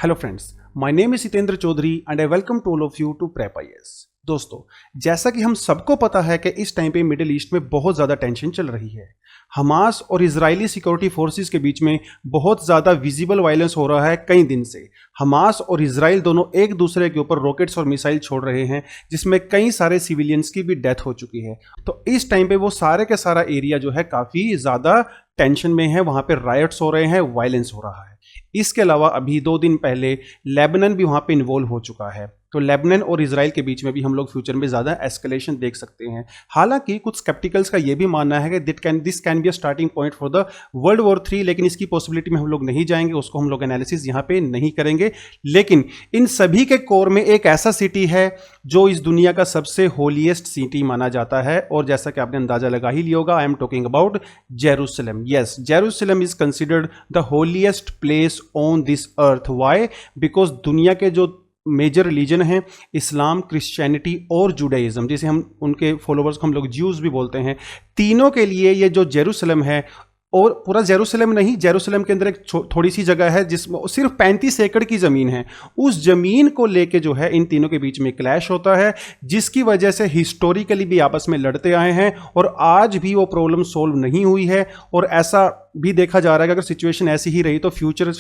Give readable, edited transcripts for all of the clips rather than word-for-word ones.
Hello friends, my name is Hitendra Chaudhary and I welcome to all of you to prep IAS. दोस्तों, जैसा कि हम सबको पता है कि इस टाइम पे मिडिल ईस्ट में बहुत ज़्यादा टेंशन चल रही है। हमास और इजरायली सिक्योरिटी फोर्सेस के बीच में बहुत ज़्यादा विजिबल वायलेंस हो रहा है कई दिन से। हमास और इजराइल दोनों एक दूसरे के ऊपर रॉकेट्स और मिसाइल छोड़ रहे हैं, जिसमें कई सारे सिविलियंस की भी डेथ हो चुकी है। तो इस टाइम पे वो सारे का सारा एरिया जो है काफ़ी ज़्यादा टेंशन में है, वहाँ पे रायट्स हो रहे हैं, वायलेंस हो रहा है। इसके अलावा अभी 2 दिन पहले लेबनान भी वहाँ पे इन्वॉल्व हो चुका है। तो लेबनान और इजराइल के बीच में भी हम लोग फ्यूचर में ज़्यादा एस्केलेशन देख सकते हैं। हालांकि कुछ स्केप्टिकल्स का ये भी मानना है कि this can be a starting point for the world war 3, लेकिन इसकी पॉसिबिलिटी में हम लोग नहीं जाएंगे, उसको हम लोग एनालिसिस यहाँ पे नहीं करेंगे। लेकिन इन सभी के कोर में एक ऐसा सिटी है जो इस दुनिया का सबसे होलीएस्ट सिटी माना जाता है, और जैसा कि आपने अंदाजा लगा ही लिया होगा, I am talking about Jerusalem. Yes, Jerusalem is considered the holiest place on this earth. Why? Because दुनिया के जो मेजर रिलीजन है, इस्लाम, क्रिश्चियनिटी और जुडाइज्म, जिसे हम उनके फॉलोवर्स को हम लोग ज्यूज भी बोलते हैं, तीनों के लिए ये जो जेरूसलम है, और पूरा जेरूसलम नहीं, जेरूसलम के अंदर एक थोड़ी सी जगह है जिसमें सिर्फ 35 एकड़ की ज़मीन है। उस ज़मीन को लेके जो है इन तीनों के बीच में क्लैश होता है, जिसकी वजह से हिस्टोरिकली भी आपस में लड़ते आए हैं और आज भी वो प्रॉब्लम सोल्व नहीं हुई है। और ऐसा भी देखा जा रहा है कि अगर सिचुएशन ऐसी ही रही तो फ्यूचर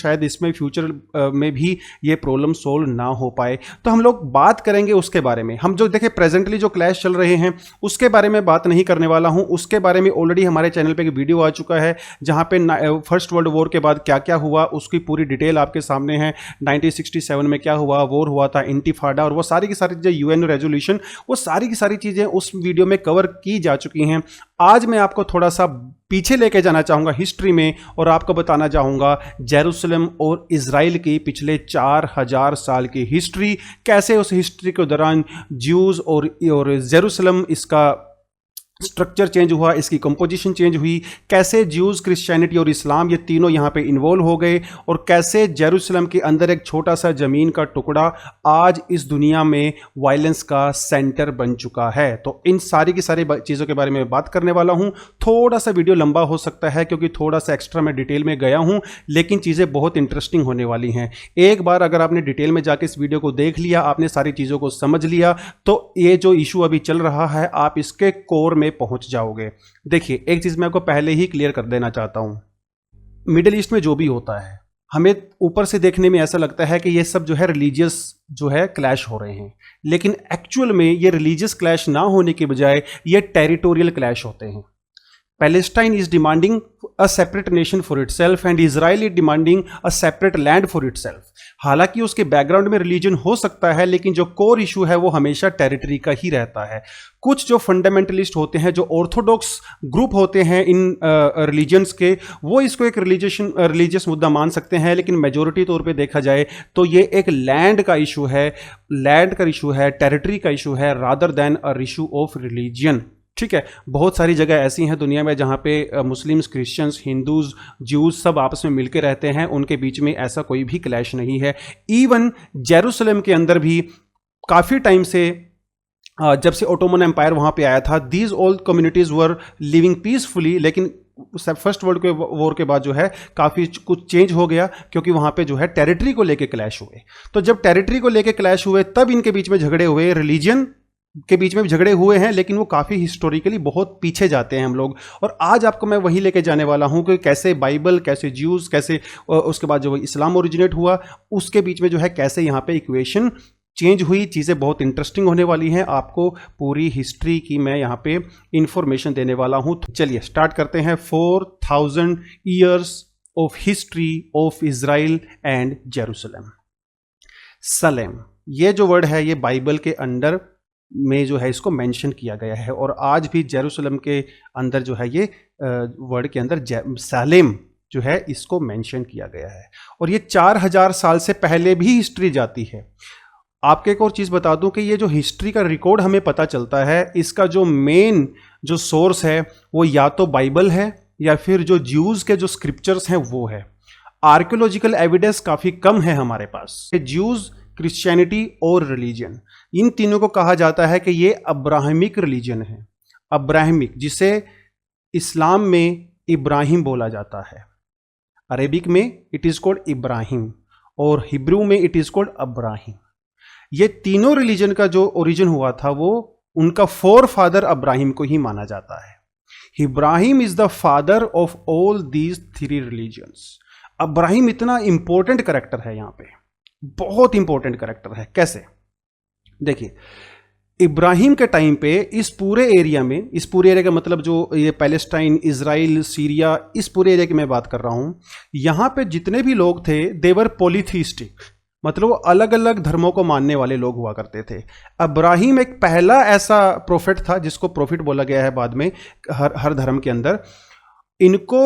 में भी ये प्रॉब्लम सोल्व ना हो पाए। तो हम लोग बात करेंगे उसके बारे में। हम जो देखें प्रेजेंटली जो क्लैश चल रहे हैं उसके बारे में बात नहीं करने वाला हूं। उसके बारे में ऑलरेडी हमारे चैनल पे एक वीडियो आ चुका है जहां पे फर्स्ट वर्ल्ड वॉर के बाद क्या क्या हुआ उसकी पूरी डिटेल आपके सामने है। 1967 में क्या हुआ, वॉर हुआ था, इंटिफाडा, और वो सारी की सारी जो यूएन रेजोल्यूशन, वो सारी की सारी चीज़ें उस वीडियो में कवर की जा चुकी हैं। आज मैं आपको थोड़ा सा पीछे लेके जाना चाहूँगा हिस्ट्री में, और आपको बताना चाहूँगा जेरूसलम और इजराइल की पिछले 4000 साल की हिस्ट्री, कैसे उस हिस्ट्री के दौरान ज्यूज़ और जेरूसलम, इसका स्ट्रक्चर चेंज हुआ, इसकी कंपोजिशन चेंज हुई, कैसे ज्यूज़, क्रिश्चियनिटी और इस्लाम ये तीनों यहाँ पे इन्वॉल्व हो गए, और कैसे जेरूसलम के अंदर एक छोटा सा ज़मीन का टुकड़ा आज इस दुनिया में वायलेंस का सेंटर बन चुका है। तो इन सारी की सारी चीज़ों के बारे में बात करने वाला हूँ। थोड़ा सा वीडियो लंबा हो सकता है क्योंकि थोड़ा सा एक्स्ट्रा मैं डिटेल में गया हूँ, लेकिन चीज़ें बहुत इंटरेस्टिंग होने वाली हैं। एक बार अगर आपने डिटेल में जाके इस वीडियो को देख लिया, आपने सारी चीज़ों को समझ लिया, तो ये जो इशू अभी चल रहा है आप इसके कोर में पहुंच जाओगे। देखिए, एक चीज मैं आपको पहले ही क्लियर कर देना चाहता हूं। मिडिल ईस्ट में जो भी होता है, हमें ऊपर से देखने में ऐसा लगता है कि ये सब जो है रिलीजियस जो है क्लैश हो रहे हैं, लेकिन एक्चुअल में ये रिलीजियस क्लैश ना होने के बजाय ये टेरिटोरियल क्लैश होते हैं। Palestine is demanding a separate nation for itself and Israel is demanding a separate land for itself। हालांकि उसके बैकग्राउंड में रिलीजन हो सकता है, लेकिन जो कोर इशू है वो हमेशा टेरिटरी का ही रहता है। कुछ जो फंडामेंटलिस्ट होते हैं, जो ऑर्थोडॉक्स ग्रुप होते हैं इन रिलीजन्स के, वो इसको एक रिलीजियस मुद्दा मान सकते हैं, लेकिन मेजोरिटी तौर पे देखा जाए तो ये एक लैंड का इशू है, टेरिटरी का इशू है, rather than a issue of religion. ठीक है, बहुत सारी जगह ऐसी हैं दुनिया में जहाँ पे मुस्लिम्स, क्रिश्चियंस, हिंदूज, ज्यूज सब आपस में मिलकर रहते हैं, उनके बीच में ऐसा कोई भी क्लैश नहीं है। इवन जेरूसलम के अंदर भी काफ़ी टाइम से, जब से ओटोमन एम्पायर वहाँ पे आया था, these all communities were living peacefully, लेकिन फर्स्ट वर्ल्ड वॉर के बाद जो है काफ़ी कुछ चेंज हो गया, क्योंकि वहाँ पे जो है टेरिटरी को लेके क्लैश हुए। तो जब टेरिटरी को लेके क्लैश हुए तब इनके बीच में झगड़े हुए, रिलीजन के बीच में भी झगड़े हुए हैं, लेकिन वो काफ़ी हिस्टोरिकली बहुत पीछे जाते हैं हम लोग। और आज आपको मैं वही लेके जाने वाला हूँ कि कैसे बाइबल, कैसे ज्यूज़, कैसे उसके बाद जो इस्लाम ओरिजिनेट हुआ, उसके बीच में जो है कैसे यहाँ पे इक्वेशन चेंज हुई। चीज़ें बहुत इंटरेस्टिंग होने वाली हैं, आपको पूरी हिस्ट्री की मैं यहाँ पे इंफॉर्मेशन देने वाला हूँ। तो चलिए स्टार्ट करते हैं। 4000 years of history of Israel and Jerusalem. Salem, ये जो वर्ड है ये बाइबल के अंदर में जो है इसको मेंशन किया गया है, और आज भी जेरूसलम के अंदर जो है ये वर्ड के अंदर सालेम जो है इसको मेंशन किया गया है, और ये 4000 साल से पहले भी हिस्ट्री जाती है। आपको एक और चीज़ बता दूं कि ये जो हिस्ट्री का रिकॉर्ड हमें पता चलता है, इसका जो मेन जो सोर्स है वो या तो बाइबल है या फिर जो ज्यूज़ के जो स्क्रिप्चर्स हैं वो है। आर्कियोलॉजिकल एविडेंस काफ़ी कम है हमारे पास। ज्यूज़, क्रिश्चियनिटी और रिलीजन, इन तीनों को कहा जाता है कि ये अब्राहमिक रिलीजन है। अब्राहमिक, जिसे इस्लाम में इब्राहिम बोला जाता है, अरेबिक में इट इज कॉल्ड इब्राहिम, और हिब्रू में इट इज कॉल्ड अब्राहिम। ये तीनों रिलीजन का जो ओरिजिन हुआ था वो उनका फोर फादर अब्राहिम को ही माना जाता है। Ibrahim is the father of all these three religions. Abraham इतना इंपॉर्टेंट कैरेक्टर है, यहां पे बहुत इंपॉर्टेंट कैरेक्टर है। कैसे? देखिए, इब्राहिम के टाइम पे इस पूरे एरिया का मतलब जो ये पैलेस्टाइन, इजराइल, सीरिया, इस पूरे एरिया की मैं बात कर रहा हूं, यहां पे जितने भी लोग थे देवर पॉलीथीस्टिक, मतलब वो अलग अलग धर्मों को मानने वाले लोग हुआ करते थे। अब्राहिम एक पहला ऐसा प्रोफेट था जिसको प्रोफिट बोला गया है बाद में हर धर्म के अंदर। इनको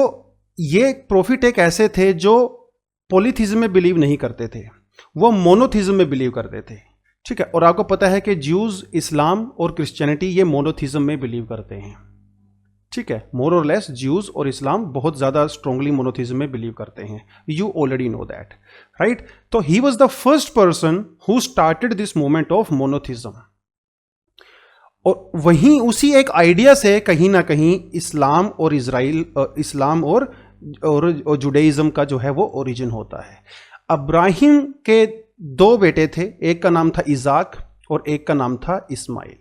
ये प्रोफिट एक ऐसे थे जो पॉलीथिज्म में बिलीव नहीं करते थे, वो मोनोथिज्म में बिलीव करते थे। ठीक है, और आपको पता है कि ज्यूज, इस्लाम और क्रिश्चियनिटी ये मोनोथिज्म में बिलीव करते हैं। ठीक है, मोर और लेस ज्यूज और इस्लाम बहुत ज्यादा स्ट्रांगली मोनोथिज्म में बिलीव करते हैं। You already know that, right? तो he was the first person who started this movement of monotheism. और वहीं उसी एक आइडिया से कहीं ना कहीं इस्लाम और जुडाइज्म का जो है वो ओरिजिन होता है। अब्राहिम के दो बेटे थे, एक का नाम था इजाक और एक का नाम था इस्माइल।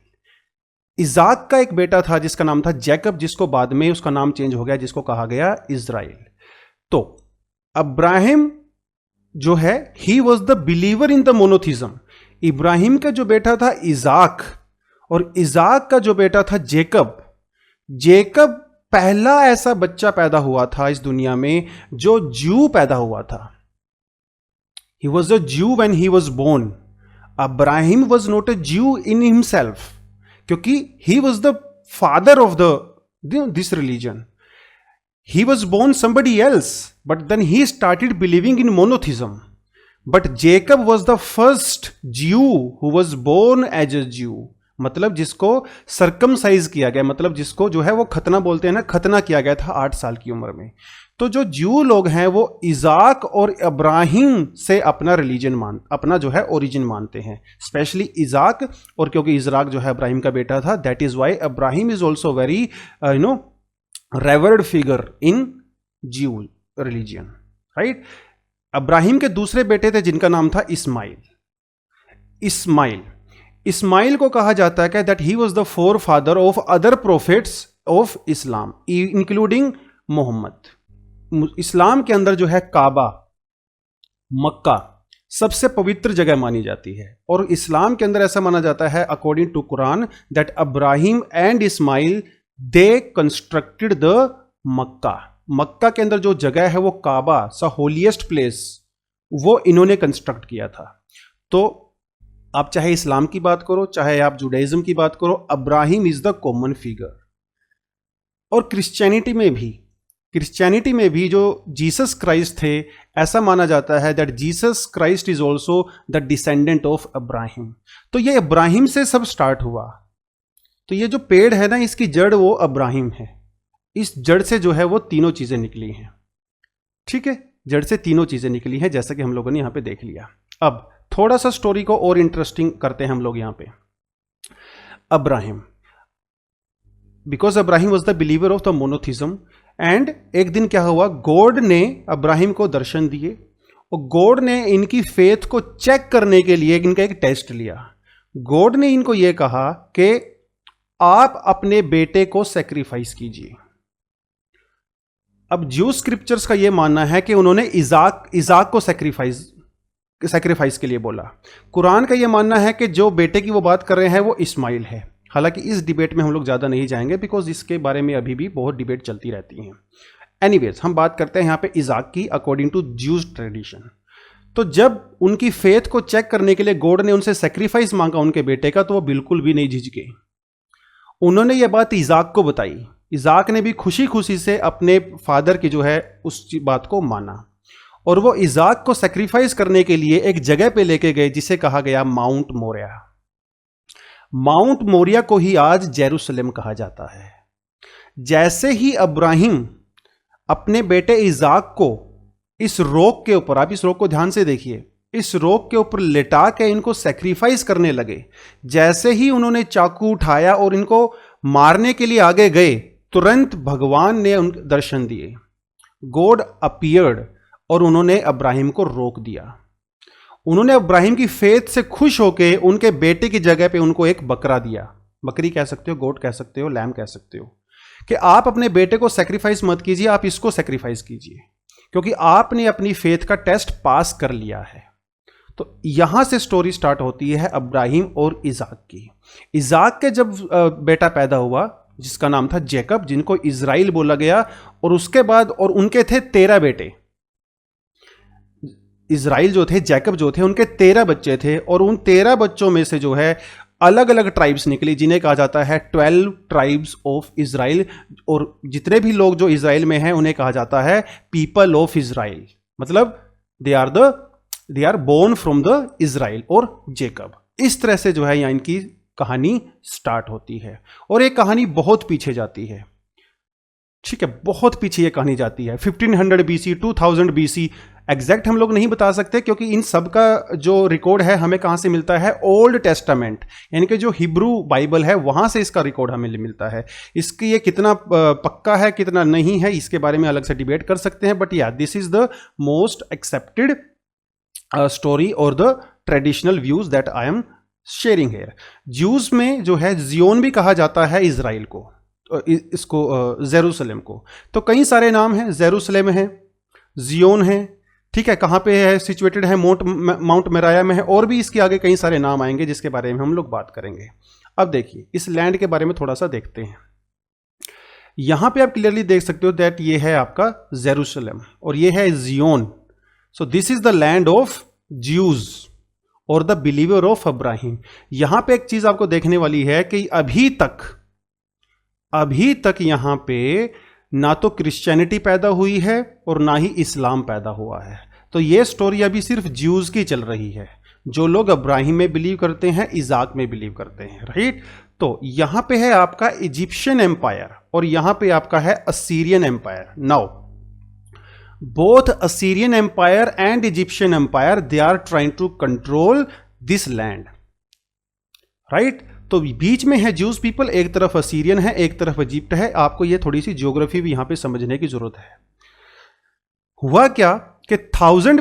इजाक का एक बेटा था जिसका नाम था जैकब, जिसको बाद में उसका नाम चेंज हो गया, जिसको कहा गया इज़राइल। तो अब्राहिम जो है ही was the believer in the monotheism. Ibrahim का जो बेटा था इजाक और इजाक का जो बेटा था जेकब पहला ऐसा बच्चा पैदा हुआ था इस दुनिया में जो ज्यू पैदा हुआ था। He was a Jew when he was born. Abraham was not a Jew in himself, क्योंकि he was the father of this religion. He was born somebody else, but then he started believing in monotheism. But Jacob was the first Jew who was born as a Jew. मतलब जिसको circumcise किया गया, मतलब जिसको जो है वो खतना बोलते हैं ना, खतना किया गया था 8 साल की उम्र में। तो जो ज्यू लोग हैं वो इजाक और इब्राहिम से अपना जो है ओरिजिन मानते हैं, स्पेशली इजाक। और क्योंकि इजराक जो है इब्राहिम का बेटा था, that is why Ibrahim is also very revered figure in Jew religion, right? Ibrahim के दूसरे बेटे थे जिनका नाम था इस्माइल को कहा जाता है that he was the forefather of other prophets of Islam including Muhammad. Islam के अंदर जो है काबा, मक्का सबसे पवित्र जगह मानी जाती है, और इस्लाम के अंदर ऐसा माना जाता है according to Quran that Abraham and Ismail they constructed the Mecca के अंदर जो जगह है वो काबा, सा होलीएस्ट प्लेस, वो इन्होंने कंस्ट्रक्ट किया था। तो आप चाहे इस्लाम की बात करो, चाहे आप जुडाइज्म की बात करो, Abraham is the common figure. और क्रिश्चियनिटी में भी जो जीसस क्राइस्ट थे, ऐसा माना जाता है that Jesus Christ is also the descendant of Abraham. तो ये अब्राहिम से सब स्टार्ट हुआ। तो ये जो पेड़ है ना, इसकी जड़ वो अब्राहिम है। इस जड़ से जो है वो तीनों चीजें निकली हैं। ठीक है, जड़ से तीनों चीजें निकली हैं, जैसा कि हम लोगों ने यहां पे देख लिया। अब थोड़ा सा स्टोरी को और इंटरेस्टिंग करते हैं हम लोग यहां पे। Abraham, because Abraham was the believer of the monotheism, and एक दिन क्या हुआ, गॉड ने अब्राहिम को दर्शन दिए और गॉड ने इनकी फेथ को चेक करने के लिए इनका एक टेस्ट लिया। गॉड ने इनको यह कहा कि आप अपने बेटे को सैक्रिफाइस कीजिए। अब ज्यू स्क्रिप्चर्स का यह मानना है कि उन्होंने इजाक को सैक्रिफाइस के लिए बोला। कुरान का यह मानना है कि जो बेटे की वो बात कर रहे हैं वो इस्माइल है। हालांकि इस डिबेट में हम लोग ज़्यादा नहीं जाएंगे, बिकॉज इसके बारे में अभी भी बहुत डिबेट चलती रहती हैं। एनीवेज, हम बात करते हैं यहाँ पे इजाक की अकॉर्डिंग टू ज्यूज ट्रेडिशन। तो जब उनकी फेथ को चेक करने के लिए गॉड ने उनसे सेक्रीफाइस मांगा उनके बेटे का, तो वो बिल्कुल भी नहीं झिझके। उन्होंने ये बात इजाक को बताई। इजाक ने भी खुशी खुशी से अपने फादर की जो है उस बात को माना, और वो इजाक को सेक्रीफाइस करने के लिए एक जगह पे लेके गए जिसे कहा गया माउंट मोरिया। माउंट मोरिया को ही आज जेरूसलेम कहा जाता है। जैसे ही अब्राहिम अपने बेटे इजाक को इस रॉक के ऊपर, आप इस रॉक को ध्यान से देखिए, इस रॉक के ऊपर लिटा के इनको सेक्रीफाइस करने लगे, जैसे ही उन्होंने चाकू उठाया और इनको मारने के लिए आगे गए, तुरंत भगवान ने उनको दर्शन दिए। गॉड अपीयर्ड और उन्होंने अब्राहिम को रोक दिया। उन्होंने इब्राहिम की फेथ से खुश होकर उनके बेटे की जगह पे उनको एक बकरा दिया। बकरी कह सकते हो, गोट कह सकते हो, लैम कह सकते हो, कि आप अपने बेटे को सेक्रीफाइस मत कीजिए, आप इसको सेक्रीफाइस कीजिए, क्योंकि आपने अपनी फेथ का टेस्ट पास कर लिया है। तो यहां से स्टोरी स्टार्ट होती है इब्राहिम और इजाक की। इजाक के जब बेटा पैदा हुआ जिसका नाम था जैकब, जिनको इजराइल बोला गया, और उसके बाद और उनके थे 13 बेटे। इजराइल जो थे, जैकब जो थे, उनके 13 बच्चे थे, और उन 13 बच्चों में से जो है अलग अलग ट्राइब्स निकली, जिन्हें कहा जाता है 12 ट्राइब्स ऑफ इजराइल। और जितने भी लोग जो इजराइल में हैं उन्हें कहा जाता है पीपल ऑफ इजराइल, मतलब they are born from the Israel और जेकब। इस तरह से जो है यहाँ इनकी कहानी स्टार्ट होती है, और ये कहानी बहुत पीछे जाती है। ठीक है, बहुत पीछे ये कहानी जाती है, 1500 BC, 2000 BC। एग्जैक्ट हम लोग नहीं बता सकते, क्योंकि इन सब का जो रिकॉर्ड है हमें कहां से मिलता है, ओल्ड टेस्टामेंट, यानी कि जो हिब्रू बाइबल है वहां से इसका रिकॉर्ड हमें मिलता है। इसकी ये कितना पक्का है कितना नहीं है इसके बारे में अलग से डिबेट कर सकते हैं, but yeah this is the most accepted story और the traditional views that I am sharing here. Jews में जो है जियोन भी कहा जाता है इजराइल को, इसको जेरूसलेम को। तो कई सारे नाम हैं, जेरूसलेम है, जियोन है, ठीक है, कहाँ पे है, सिचुएटेड है, माउंट मेराया में है, और भी इसके आगे कई सारे नाम आएंगे जिसके बारे में हम लोग बात करेंगे। अब देखिए इस लैंड के बारे में थोड़ा सा देखते हैं। यहां पे आप क्लियरली देख सकते हो दैट ये है आपका जेरूसलेम और ये है Zion. So this is the land of Jews और द बिलीवर ऑफ इब्राहिम। यहां पे एक चीज आपको देखने वाली है कि अभी तक यहां पे ना तो क्रिश्चियनिटी पैदा हुई है और ना ही इस्लाम पैदा हुआ है। तो ये स्टोरी अभी सिर्फ ज्यूज की चल रही है, जो लोग इब्राहिम में बिलीव करते हैं, इजाक में बिलीव करते हैं, राइट। तो यहां पे है आपका इजिप्शियन एम्पायर और यहां पे आपका है Assyrian empire. Now both Assyrian empire and Egyptian empire they are trying to control this land, right. तो बीच में है ज्यूज पीपल, एक तरफ असीरियन है, एक तरफ इजिप्ट है। आपको ये थोड़ी सी ज्योग्राफी भी यहां पे समझने की जरूरत है। हुआ क्या कि 1000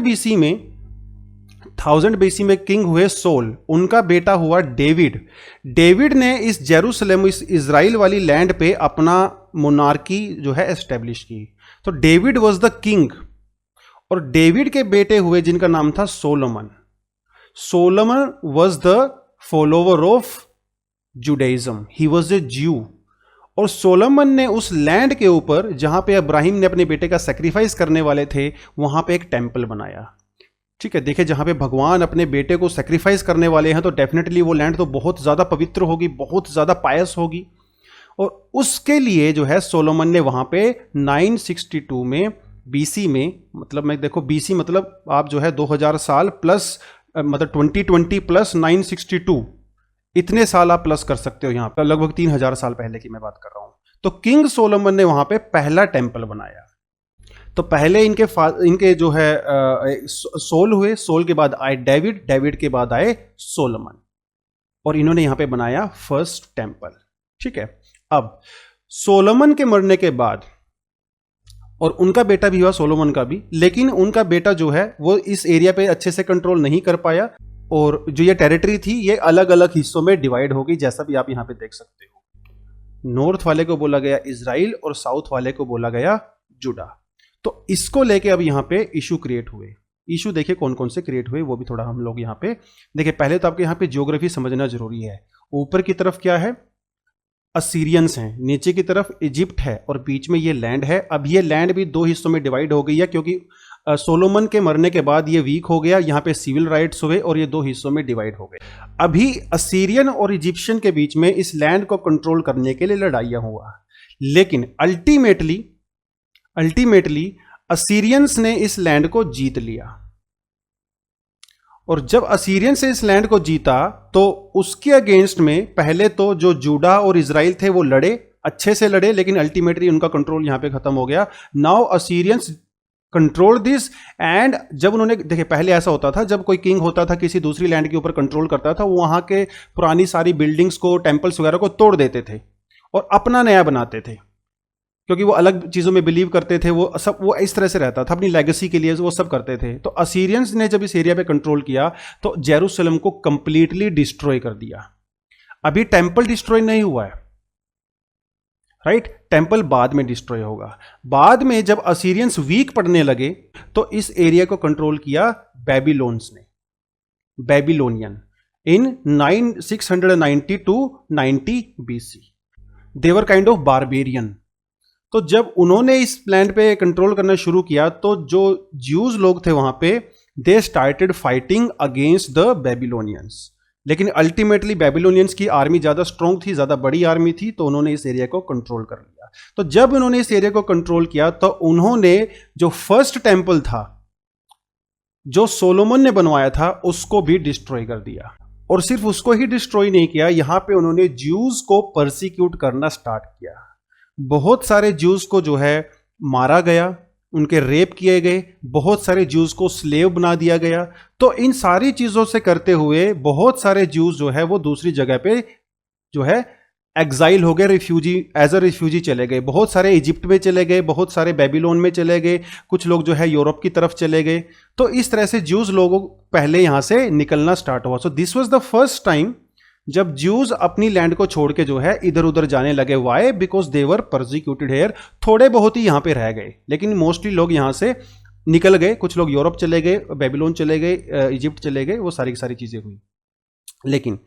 BC में किंग हुए सोल, उनका बेटा हुआ डेविड। डेविड ने इस जेरूसलेम, इस इजराइल वाली लैंड पे अपना मोनार्की जो है एस्टेब्लिश की। तो डेविड वॉज द किंग, और डेविड के बेटे हुए जिनका नाम था Solomon. Solomon was the follower of Judaism, he was a ज्यू। और सोलोमन ने उस लैंड के ऊपर जहां पे इब्राहिम ने अपने बेटे का सैक्रिफाइस करने वाले थे वहां पे एक टेंपल बनाया। ठीक है, देखिए जहां पे भगवान अपने बेटे को सैक्रिफाइस करने वाले हैं तो डेफिनेटली वो लैंड तो बहुत ज्यादा पवित्र होगी, बहुत ज्यादा पायस होगी। और उसके लिए जो है सोलोमन ने वहां पे 962 में BC में, मतलब मैं देखो BC मतलब आप जो है 2000 साल प्लस, मतलब 2020 प्लस 962, इतने साल आप प्लस कर सकते हो। यहां पर लगभग 3000 साल पहले की मैं बात कर रहा हूं। तो किंग सोलोमन ने वहां पे पहला टेंपल बनाया। तो पहले इनके जो है सोल हुए, सोल के बाद आए डेविड, डेविड के बाद आए सोलोमन, और इन्होंने यहां पे बनाया फर्स्ट टेंपल। ठीक है, अब सोलोमन के मरने के बाद, और उनका बेटा भी हुआ सोलोमन का भी, लेकिन उनका बेटा जो है वो इस एरिया पे अच्छे से कंट्रोल नहीं कर पाया, और जो ये टेरिटरी थी ये अलग अलग हिस्सों में डिवाइड हो गई, जैसा भी आप यहां पे देख सकते हो। नॉर्थ वाले को बोला गया इजराइल और साउथ वाले को बोला गया जुडा। तो इसको लेके अब यहां पे इशू क्रिएट हुए। इशू देखिए कौन कौन से क्रिएट हुए वो भी थोड़ा हम लोग यहां पे देखिए। पहले तो आपके यहां पे ज्योग्राफी समझना जरूरी है। ऊपर की तरफ क्या है, असीरियंस हैं, नीचे की तरफ इजिप्ट है, और बीच में ये लैंड है। अब ये लैंड भी दो हिस्सों में डिवाइड हो गई है, क्योंकि सोलोमन के मरने के बाद ये वीक हो गया, यहाँ पे सिविल राइट्स हुए और ये दो हिस्सों में डिवाइड हो गए। अभी असीरियन और इजिप्शियन के बीच में इस लैंड को कंट्रोल करने के लिए लड़ाइयां हुआ, लेकिन अल्टीमेटली असीरियंस ने इस लैंड को जीत लिया। और जब असीरियन से इस लैंड को जीता तो उसके अगेंस्ट में पहले तो जो जूडा और इजराइल थे वो लड़े, अच्छे से लड़े, लेकिन अल्टीमेटली उनका कंट्रोल यहां पे खत्म हो गया। Now Assyrians control this, and जब उन्होंने देखिए, पहले ऐसा होता था जब कोई किंग होता था किसी दूसरी लैंड के ऊपर कंट्रोल करता था, वो वहां के पुरानी सारी बिल्डिंग्स को, टेंपल्स वगैरह को तोड़ देते थे और अपना नया बनाते थे। क्योंकि वो अलग चीज़ों में बिलीव करते थे, वो इस तरह से रहता था, अपनी लेगेसी के लिए वो सब करते थे। तो असीरियंस ने जब इस एरिया पे कंट्रोल किया तो जेरूसलम को कंप्लीटली डिस्ट्रॉय कर दिया। अभी टेंपल डिस्ट्रॉय नहीं हुआ है, राइट, टेंपल बाद में डिस्ट्रॉय होगा। बाद में जब असीरियंस वीक पड़ने लगे तो इस एरिया को कंट्रोल किया बेबीलोन्स ने, Babylonian, in 690 to 90 BC। They were kind of barbarian. तो जब उन्होंने इस लैंड पे कंट्रोल करना शुरू किया तो जो ज्यूज लोग थे वहां पे, they started fighting against the Babylonians. लेकिन अल्टीमेटली बेबीलोनियंस की आर्मी ज्यादा स्ट्रॉन्ग थी, ज्यादा बड़ी आर्मी थी, तो उन्होंने इस एरिया को कंट्रोल कर लिया। तो जब उन्होंने इस एरिया को कंट्रोल किया तो उन्होंने जो फर्स्ट टेंपल था जो सोलोमन ने बनवाया था उसको भी डिस्ट्रॉय कर दिया। और सिर्फ उसको ही डिस्ट्रॉय नहीं किया, यहां पे उन्होंने ज्यूज को परसिक्यूट करना स्टार्ट किया। बहुत सारे ज्यूज को जो है मारा गया, उनके रेप किए गए, बहुत सारे ज्यूज को स्लेव बना दिया गया। तो इन सारी चीजों से करते हुए बहुत सारे ज्यूज जो है वो दूसरी जगह पे जो है एग्जाइल हो गए, रिफ्यूजी, एज अ रिफ्यूजी चले गए। बहुत सारे इजिप्ट में चले गए, बहुत सारे बेबीलोन में चले गए, कुछ लोग जो है यूरोप की तरफ चले गए। तो इस तरह से ज्यूज लोगों पहले यहां से निकलना स्टार्ट हुआ। So this was the first time जब ज्यूज अपनी लैंड को छोड़ के जो है इधर उधर जाने लगे। Why? Because they were persecuted here. थोड़े बहुत ही यहां पे रह गए, लेकिन मोस्टली लोग यहां से निकल गए। कुछ लोग यूरोप चले गए, बेबीलोन चले गए, इजिप्ट चले गए, वो सारी की सारी चीजें हुई। लेकिन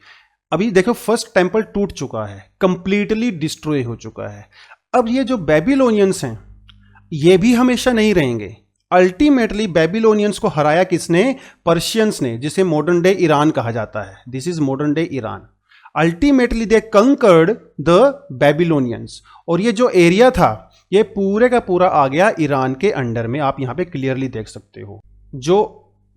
अभी देखो फर्स्ट टेंपल टूट चुका है, कंप्लीटली डिस्ट्रॉय हो चुका है। अब ये जो बेबीलोनियंस हैं ये भी हमेशा नहीं रहेंगे। अल्टीमेटली बेबीलोनियंस को हराया किसने? पर्शियंस ने, जिसे मॉडर्न डे ईरान कहा जाता है। This is modern day Iran. Ultimately they conquered the Babylonians. और ये जो एरिया था ये पूरे का पूरा आ गया ईरान के अंडर में। आप यहां पे क्लियरली देख सकते हो जो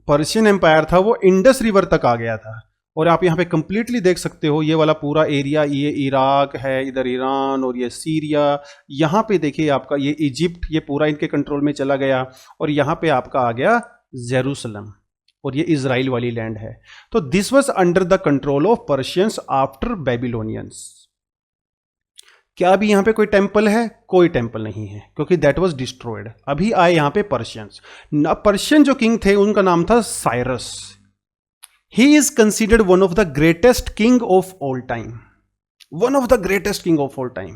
पर्शियन एम्पायर था वो इंडस रिवर तक आ गया था। और आप यहाँ पे कंप्लीटली देख सकते हो ये वाला पूरा एरिया, ये इराक है, इधर ईरान, और ये सीरिया, यहाँ पे देखिए आपका ये इजिप्ट, ये पूरा इनके कंट्रोल में चला गया। और यहाँ पे आपका आ गया जेरूसलम, और ये इजराइल वाली लैंड है। तो this was under the control of Persians after Babylonians. क्या अभी यहाँ पे कोई टेंपल है? कोई टेंपल नहीं है, क्योंकि दैट वाज डिस्ट्रॉयड। अभी आए यहाँ पे पर्शियंस। पर्शियन जो किंग थे उनका नाम था Cyrus. He is considered one of the greatest king of all time. One of the greatest king of all time.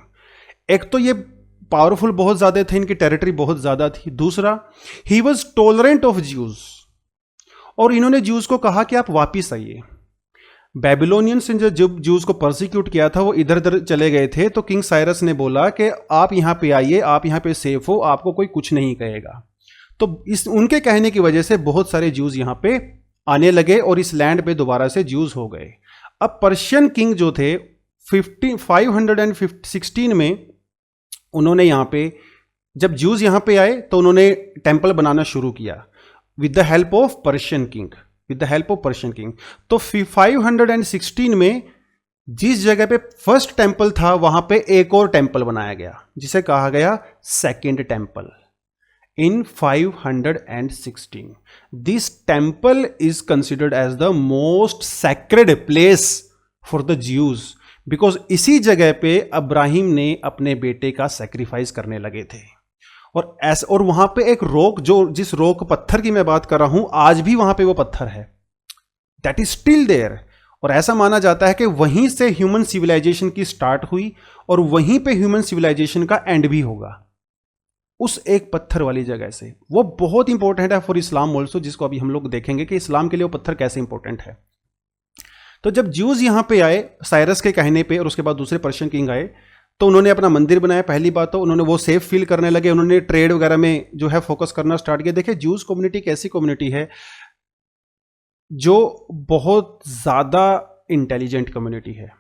एक तो ये पावरफुल बहुत ज्यादा थे, इनकी टेरिटरी बहुत ज्यादा थी। दूसरा, he was tolerant of Jews. और इन्होंने ज्यूज को कहा कि आप वापिस आइए। बेबीलोनियंस ने जब ज्यूज को परसिक्यूट किया था वो इधर उधर चले गए थे, तो किंग साइरस ने बोला कि आप यहां पे आइए, आप यहां पे सेफ हो, आपको कोई कुछ नहीं कहेगा। तो इस उनके कहने की वजह से बहुत सारे ज्यूज यहां पे आने लगे और इस लैंड पे दोबारा से ज्यूज हो गए। अब पर्शियन किंग जो थे 516 में उन्होंने यहां पे, जब ज्यूज यहां पे आए तो उन्होंने टेंपल बनाना शुरू किया with the help of Persian king, with the help of Persian king. तो 516 में जिस जगह पे फर्स्ट टेंपल था वहां पे एक और टेंपल बनाया गया जिसे कहा गया second temple. In 516, this temple is considered as the most sacred place for the Jews, because इसी जगह पे अब्राहिम ने अपने बेटे का सैक्रिफाइस करने लगे थे। और वहां पे एक रोक, जो जिस रोक पत्थर की मैं बात कर रहा हूं, आज भी वहां पे वो पत्थर है, दैट इज स्टिल देयर। और ऐसा माना जाता है कि वहीं से ह्यूमन सिविलाइजेशन की स्टार्ट हुई और वहीं पे ह्यूमन सिविलाइजेशन का एंड भी होगा, उस एक पत्थर वाली जगह से। वो बहुत इंपॉर्टेंट है फॉर इस्लाम ऑल्सो, जिसको अभी हम लोग देखेंगे कि इस्लाम के लिए वो पत्थर कैसे इंपॉर्टेंट है। तो जब ज्यूज यहां पे आए साइरस के कहने पे, और उसके बाद दूसरे पर्शियन किंग आए, तो उन्होंने अपना मंदिर बनाया। पहली बात तो उन्होंने वो सेफ फील करने लगे, उन्होंने ट्रेड वगैरह में जो है फोकस करना स्टार्ट किया। देखिए ज्यूज कम्युनिटी एक ऐसी कम्युनिटी है जो बहुत ज्यादा इंटेलिजेंट कम्युनिटी है।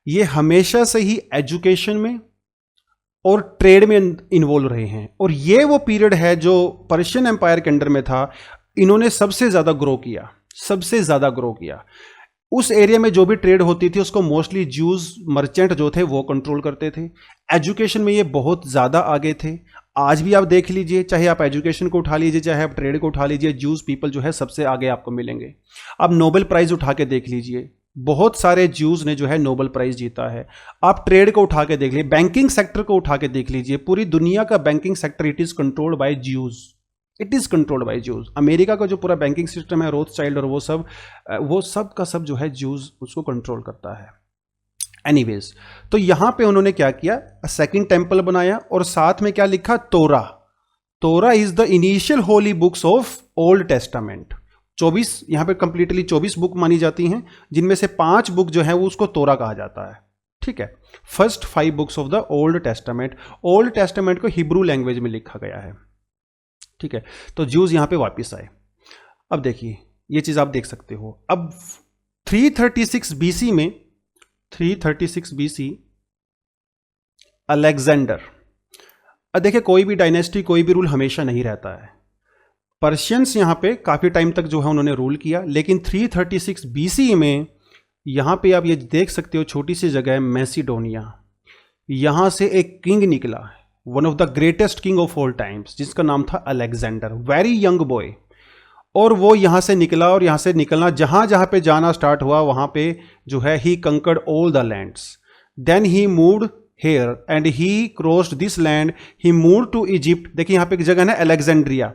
ये हमेशा से ही एजुकेशन में और ट्रेड में इन्वॉल्व रहे हैं। और ये वो पीरियड है जो पर्शियन एम्पायर के अंडर में था, इन्होंने सबसे ज्यादा ग्रो किया, सबसे ज्यादा ग्रो किया। उस एरिया में जो भी ट्रेड होती थी उसको मोस्टली ज्यूज मर्चेंट जो थे वो कंट्रोल करते थे। एजुकेशन में ये बहुत ज्यादा आगे थे। आज भी आप देख लीजिए, चाहे आप एजुकेशन को उठा लीजिए, चाहे आप ट्रेड को उठा लीजिए, ज्यूज पीपल जो है सबसे आगे आपको मिलेंगे। आप नोबेल प्राइज उठा के देख लीजिए, बहुत सारे ज्यूज ने जो है नोबेल प्राइज जीता है। आप ट्रेड को उठा के देख लीजिए, बैंकिंग सेक्टर को उठा के देख लीजिए, पूरी दुनिया का banking sector it is controlled by Jews, it is controlled by Jews. America का जो पूरा बैंकिंग सिस्टम है, रोथस्चाइल्ड और वो सब का सब जो है ज्यूज उसको कंट्रोल करता है। एनीवेज, तो यहां पे उन्होंने क्या किया, सेकंड टेंपल बनाया और साथ में क्या लिखा, तोरा। तोरा is the initial holy books of old testament. 24 यहां पे कंप्लीटली 24 बुक मानी जाती हैं, जिनमें से 5 बुक जो है वो उसको तोरा कहा जाता है। ठीक है, first 5 books of the old testament. Old testament को हिब्रू लैंग्वेज में लिखा गया है। ठीक है, तो ज्यूज यहां पे वापस आए। अब देखिए ये चीज आप देख सकते हो। अब 336 बीसी में, 336 बीसी अलेक्जेंडर। अब देखिए कोई भी डायनेस्टी, कोई भी रूल हमेशा नहीं रहता है। पर्शियंस यहां पे काफी टाइम तक जो है उन्होंने रूल किया, लेकिन 336 बीसी में यहां पे आप ये देख सकते हो, छोटी सी जगह है मैसिडोनिया, यहां से एक किंग निकला, one of the greatest king of all times, जिसका नाम था अलेक्जेंडर, वेरी यंग बॉय। और वो यहां से निकला, और यहां से निकलना जहां जहां पे जाना स्टार्ट हुआ वहां पे जो है he conquered all the lands. Then he moved here and he crossed this land, he moved to Egypt. देखिए यहां पे एक जगह है अलेक्जेंड्रिया,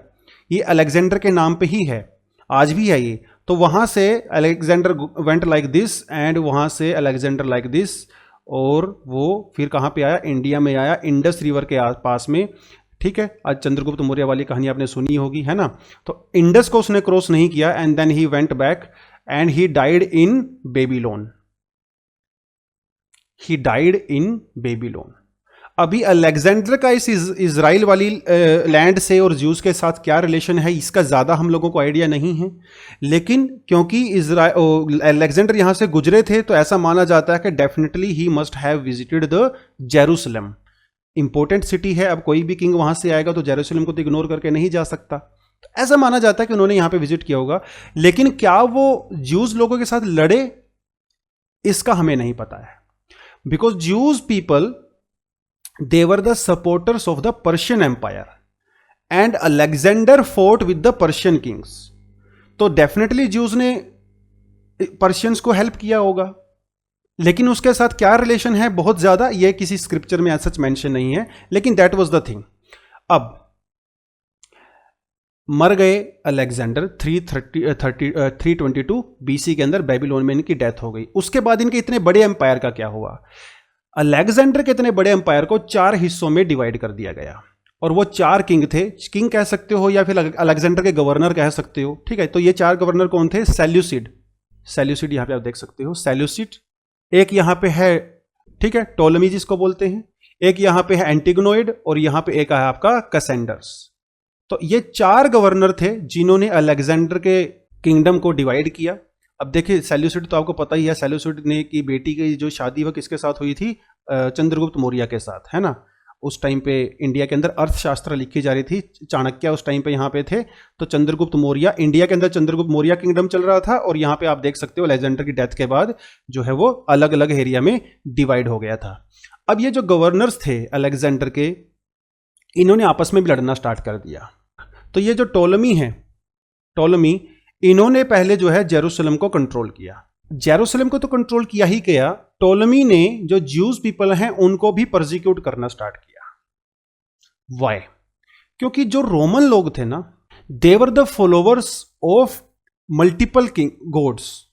ये अलेक्जेंडर के नाम पे ही है, आज भी है ये। तो वहां से Alexander went like this and वहां से अलेक्जेंडर लाइक दिस, और वो फिर कहां पे आया, इंडिया में आया, इंडस रिवर के पास में। ठीक है, आज चंद्रगुप्त मौर्य वाली कहानी आपने सुनी होगी, है ना। तो इंडस को उसने क्रॉस नहीं किया, and then he went back and he died in Babylon, he died in Babylon. अभी अलेक्जेंडर का इस इजराइल वाली लैंड से और ज्यूज के साथ क्या रिलेशन है, इसका ज़्यादा हम लोगों को आइडिया नहीं है, लेकिन क्योंकि अलेक्जेंडर यहाँ से गुजरे थे, तो ऐसा माना जाता है कि definitely he must have visited the Jerusalem. Important city है, अब कोई भी किंग वहाँ से आएगा तो जेरूसलम को तो इग्नोर करके नहीं जा सकता, तो ऐसा माना जाता है कि उन्होंने यहाँ पे विजिट किया होगा। लेकिन क्या वो ज्यूज लोगों के साथ लड़े, इसका हमें नहीं पता है, because Jews people they were the supporters of the Persian Empire and Alexander fought with the Persian kings। तो डेफिनेटली ज्यूज ने पर्शियंस को हेल्प किया होगा, लेकिन उसके साथ क्या रिलेशन है बहुत ज्यादा ये किसी स्क्रिप्चर में सच मेंशन नहीं है, लेकिन दैट वाज द थिंग। अब मर गए अलेक्जेंडर 322 बीसी के अंदर, बेबीलोन में इनकी डेथ हो गई। उसके बाद इनके इतने बड़े एम्पायर का क्या हुआ, अलेक्जेंडर के इतने बड़े एम्पायर को 4 हिस्सों में डिवाइड कर दिया गया, और वो 4 किंग थे, किंग कह सकते हो या फिर अलेक्जेंडर के गवर्नर कह सकते हो। ठीक है, तो ये 4 गवर्नर कौन थे, सेल्यूसिड, सेल्यूसिड यहां पे आप देख सकते हो, सेल्यूसिड। एक यहां पे है, ठीक है, टोलमी जिसको बोलते हैं, एक यहां पे है एंटिगनोइड, और यहां पे एक है आपका कैसेंडर्स। तो ये 4 गवर्नर थे जिन्होंने अलेक्जेंडर के किंगडम को डिवाइड किया। अब देखिए सेल्यूसिड तो आपको पता ही है, सेल्यूसिड ने की बेटी की जो शादी वह किसके साथ हुई थी, चंद्रगुप्त मौर्य के साथ, है ना। उस टाइम पे इंडिया के अंदर अर्थशास्त्र लिखी जा रही थी, चाणक्य उस टाइम पे यहाँ पे थे, तो चंद्रगुप्त मौर्य, इंडिया के अंदर चंद्रगुप्त मौर्य किंगडम चल रहा था, और यहाँ पे आप देख सकते हो अलेक्जेंडर की डेथ के बाद जो है वो अलग अलग एरिया में डिवाइड हो गया था। अब ये जो गवर्नर्स थे अलेक्जेंडर के, इन्होंने आपस में भी लड़ना स्टार्ट कर दिया। तो ये जो टोलमी है, टोलमी, इन्होंने पहले जो है जेरूसलम को कंट्रोल किया। जेरूसलम को तो कंट्रोल किया ही किया, टोलमी ने जो ज्यूज पीपल हैं उनको भी परसिक्यूट करना स्टार्ट किया। वाई? क्योंकि जो रोमन लोग थे ना, they were the followers of multiple king gods,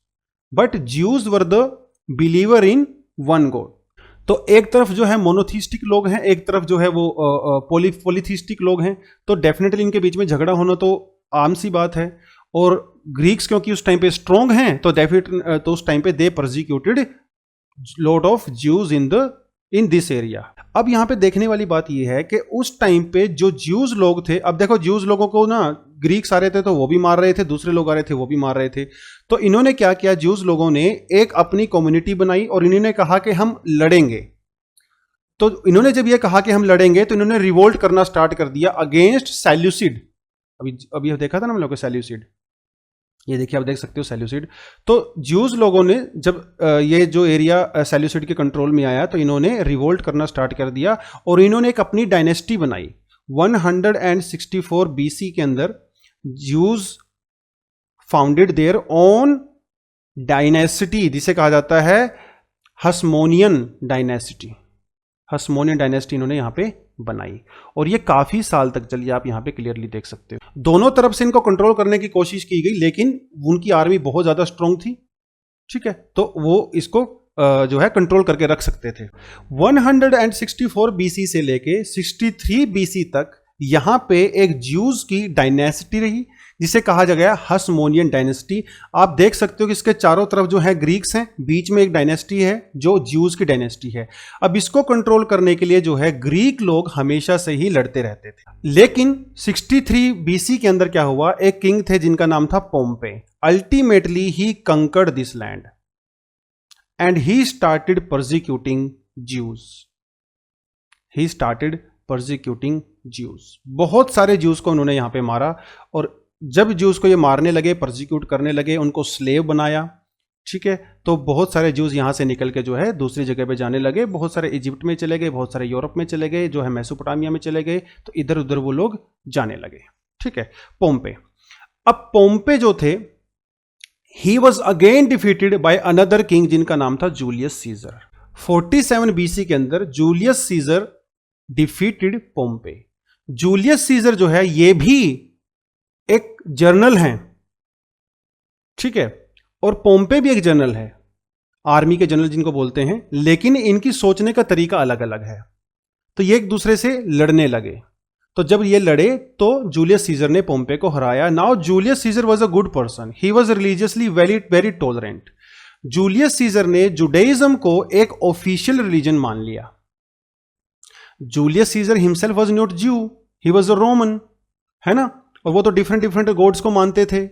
but Jews were the believer in one God. तो एक तरफ जो है मोनोथिस्टिक लोग हैं, एक तरफ जो है वो पॉलीथिस्टिक लोग हैं, तो डेफिनेटली इनके बीच में झगड़ा होना तो आम सी बात है। और ग्रीक्स क्योंकि उस टाइम पे स्ट्रॉन्ग हैं, तो डेफिनेटली तो उस टाइम पे they persecuted lot of Jews in this area. अब यहां पे देखने वाली बात यह है कि उस टाइम पे जो ज्यूज लोग थे, अब देखो ज्यूज लोगों को ना ग्रीक्स आ रहे थे तो वो भी मार रहे थे, दूसरे लोग आ रहे थे वो भी मार रहे थे। तो इन्होंने क्या किया, ज्यूज लोगों ने एक अपनी कम्युनिटी बनाई और इन्होंने कहा कि हम लड़ेंगे। तो इन्होंने जब ये कहा कि हम लड़ेंगे, तो इन्होंने रिवोल्ट करना स्टार्ट कर दिया अगेंस्ट सेल्यूसिड। अभी देखा था ना हम लोग सेल्यूसिड, ये देखिए आप देख सकते हो सेल्यूसिड। तो ज्यूज लोगों ने जब ये जो एरिया सेल्यूसिड के कंट्रोल में आया, तो इन्होंने रिवोल्ट करना स्टार्ट कर दिया और इन्होंने एक अपनी डायनेस्टी बनाई। 164 बीसी के अंदर Jews founded their own dynasty जिसे कहा जाता है हसमोनियन डायनेसिटी, हसमोनियन डायनेसिटी इन्होंने यहां पे बनाई और ये काफी साल तक चली, आप यहां पे क्लियरली देख सकते हो। दोनों तरफ से इनको कंट्रोल करने की कोशिश की गई, लेकिन उनकी आर्मी बहुत ज्यादा स्ट्रांग थी, ठीक है, तो वो इसको जो है कंट्रोल करके रख सकते थे। 164 बीसी से लेके 63 बीसी तक यहां पे एक ज्यूज की डायनेसिटी रही जिसे कहा जा गया हसमोनियन डायनेसिटी। आप देख सकते हो कि इसके चारों तरफ जो है ग्रीक्स हैं, बीच में एक डायनेसिटी है जो ज्यूज की डायनेसिटी है। अब इसको कंट्रोल करने के लिए जो है ग्रीक लोग हमेशा से ही लड़ते रहते थे, लेकिन 63 बीसी के अंदर क्या हुआ, एक किंग थे जिनका नाम था Pompey. Ultimately he conquered this land and he started persecuting Jews. He started persecuting Jews. बहुत सारे ज्यूज को उन्होंने यहां पे मारा और जब ज्यूज को ये मारने लगे, परसिक्यूट करने लगे, उनको स्लेव बनाया, ठीक है, तो बहुत सारे ज्यूज यहां से निकल के जो है दूसरी जगह पे जाने लगे। बहुत सारे इजिप्ट में चले गए, बहुत सारे यूरोप में चले गए, जो है मेसोपोटामिया में चले गए, तो इधर उधर वो लोग जाने लगे, ठीक है। पोम्पे, अब पोम्पे जो थे He was again defeated by another king जिनका नाम था जूलियस सीजर। 47 बीसी के अंदर Julius Caesar defeated Pompey. Julius Caesar जो है ये भी एक जनरल हैं, ठीक है, और पोम्पे भी एक जनरल है, आर्मी के जनरल जिनको बोलते हैं, लेकिन इनकी सोचने का तरीका अलग अलग है, तो ये एक दूसरे से लड़ने लगे। तो जब ये लड़े तो जूलियस सीजर ने पोम्पे को हराया। Now Julius Caesar was a good person, he was religiously very very tolerant. Julius Caesar ने जुडाइज्म को एक ऑफिशियल रिलीजन मान लिया। Julius Caesar himself was not ज्यू, ही वाज अ रोमन, है ना, और वो तो डिफरेंट डिफरेंट गॉड्स को मानते थे,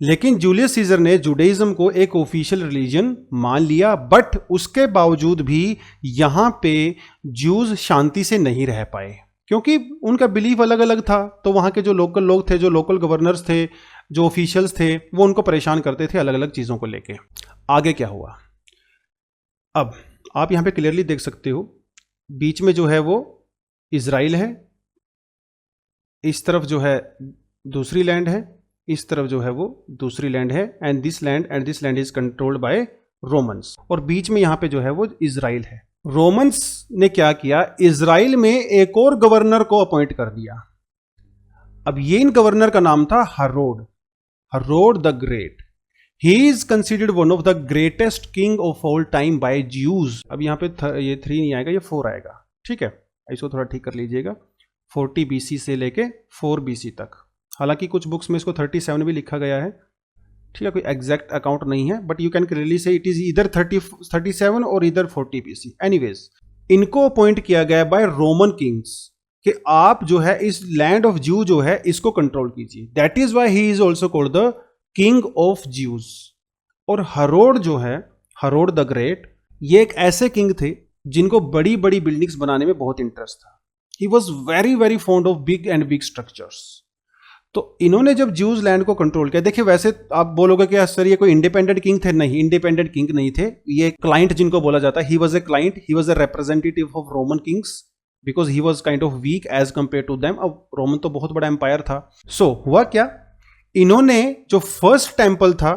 लेकिन जूलियस सीजर ने जुडाइज्म को एक ऑफिशियल रिलीजन मान लिया। बट उसके बावजूद भी यहां पे ज्यूज शांति से नहीं रह पाए क्योंकि उनका बिलीफ अलग अलग था। तो वहां के जो लोकल लोग थे, जो लोकल गवर्नर्स थे, जो ऑफिशियल्स थे, वो उनको परेशान करते थे अलग अलग चीजों को लेके। आगे क्या हुआ, अब आप यहां पे क्लियरली देख सकते हो, बीच में जो है वो इजराइल है, इस तरफ जो है दूसरी लैंड है, इस तरफ जो है वो दूसरी लैंड है, and this land is controlled by Romans, और बीच में यहां पे जो है वो इजराइल है। रोमन्स ने क्या किया, इजराइल में एक और गवर्नर को अपॉइंट कर दिया। अब ये इन गवर्नर का नाम था Herod, Herod the great. He is considered one of the greatest king of all time by Jews. अब यहां पे ये 3 नहीं आएगा, ये 4 आएगा, ठीक है, इसको थोड़ा ठीक कर लीजिएगा। 40 बीसी से लेके 4 बीसी तक, हालांकि कुछ बुक्स में इसको 37 भी लिखा गया है, ठीक है, कोई एग्जैक्ट अकाउंट नहीं है, बट यू कैन क्लियरली से इट इज इधर 37 और इधर 40 बीसी। एनीवेज, इनको अपॉइंट किया गया बाय रोमन किंग्स कि आप जो है इस लैंड ऑफ ज्यू जो है इसको कंट्रोल कीजिए। That is why he is also called the king of Jews. और हेरोड जो है, हेरोड द ग्रेट, ये एक ऐसे किंग थे जिनको बड़ी बड़ी बिल्डिंग्स बनाने में बहुत इंटरेस्ट था। He was very very fond of big and big structures. तो इन्होंने जब ज्यूज लैंड को कंट्रोल किया, देखिए वैसे आप बोलोगे कि सर ये कोई इंडिपेंडेंट किंग थे, नहीं, इंडिपेंडेंट किंग नहीं थे, ये क्लाइंट जिनको बोला जाता है, he was a client, he was a representative of Roman kings because he was kind of weak as compare to them. अब रोमन तो बहुत बड़ा एम्पायर था। सो हुआ क्या, इन्होंने जो फर्स्ट टेंपल था,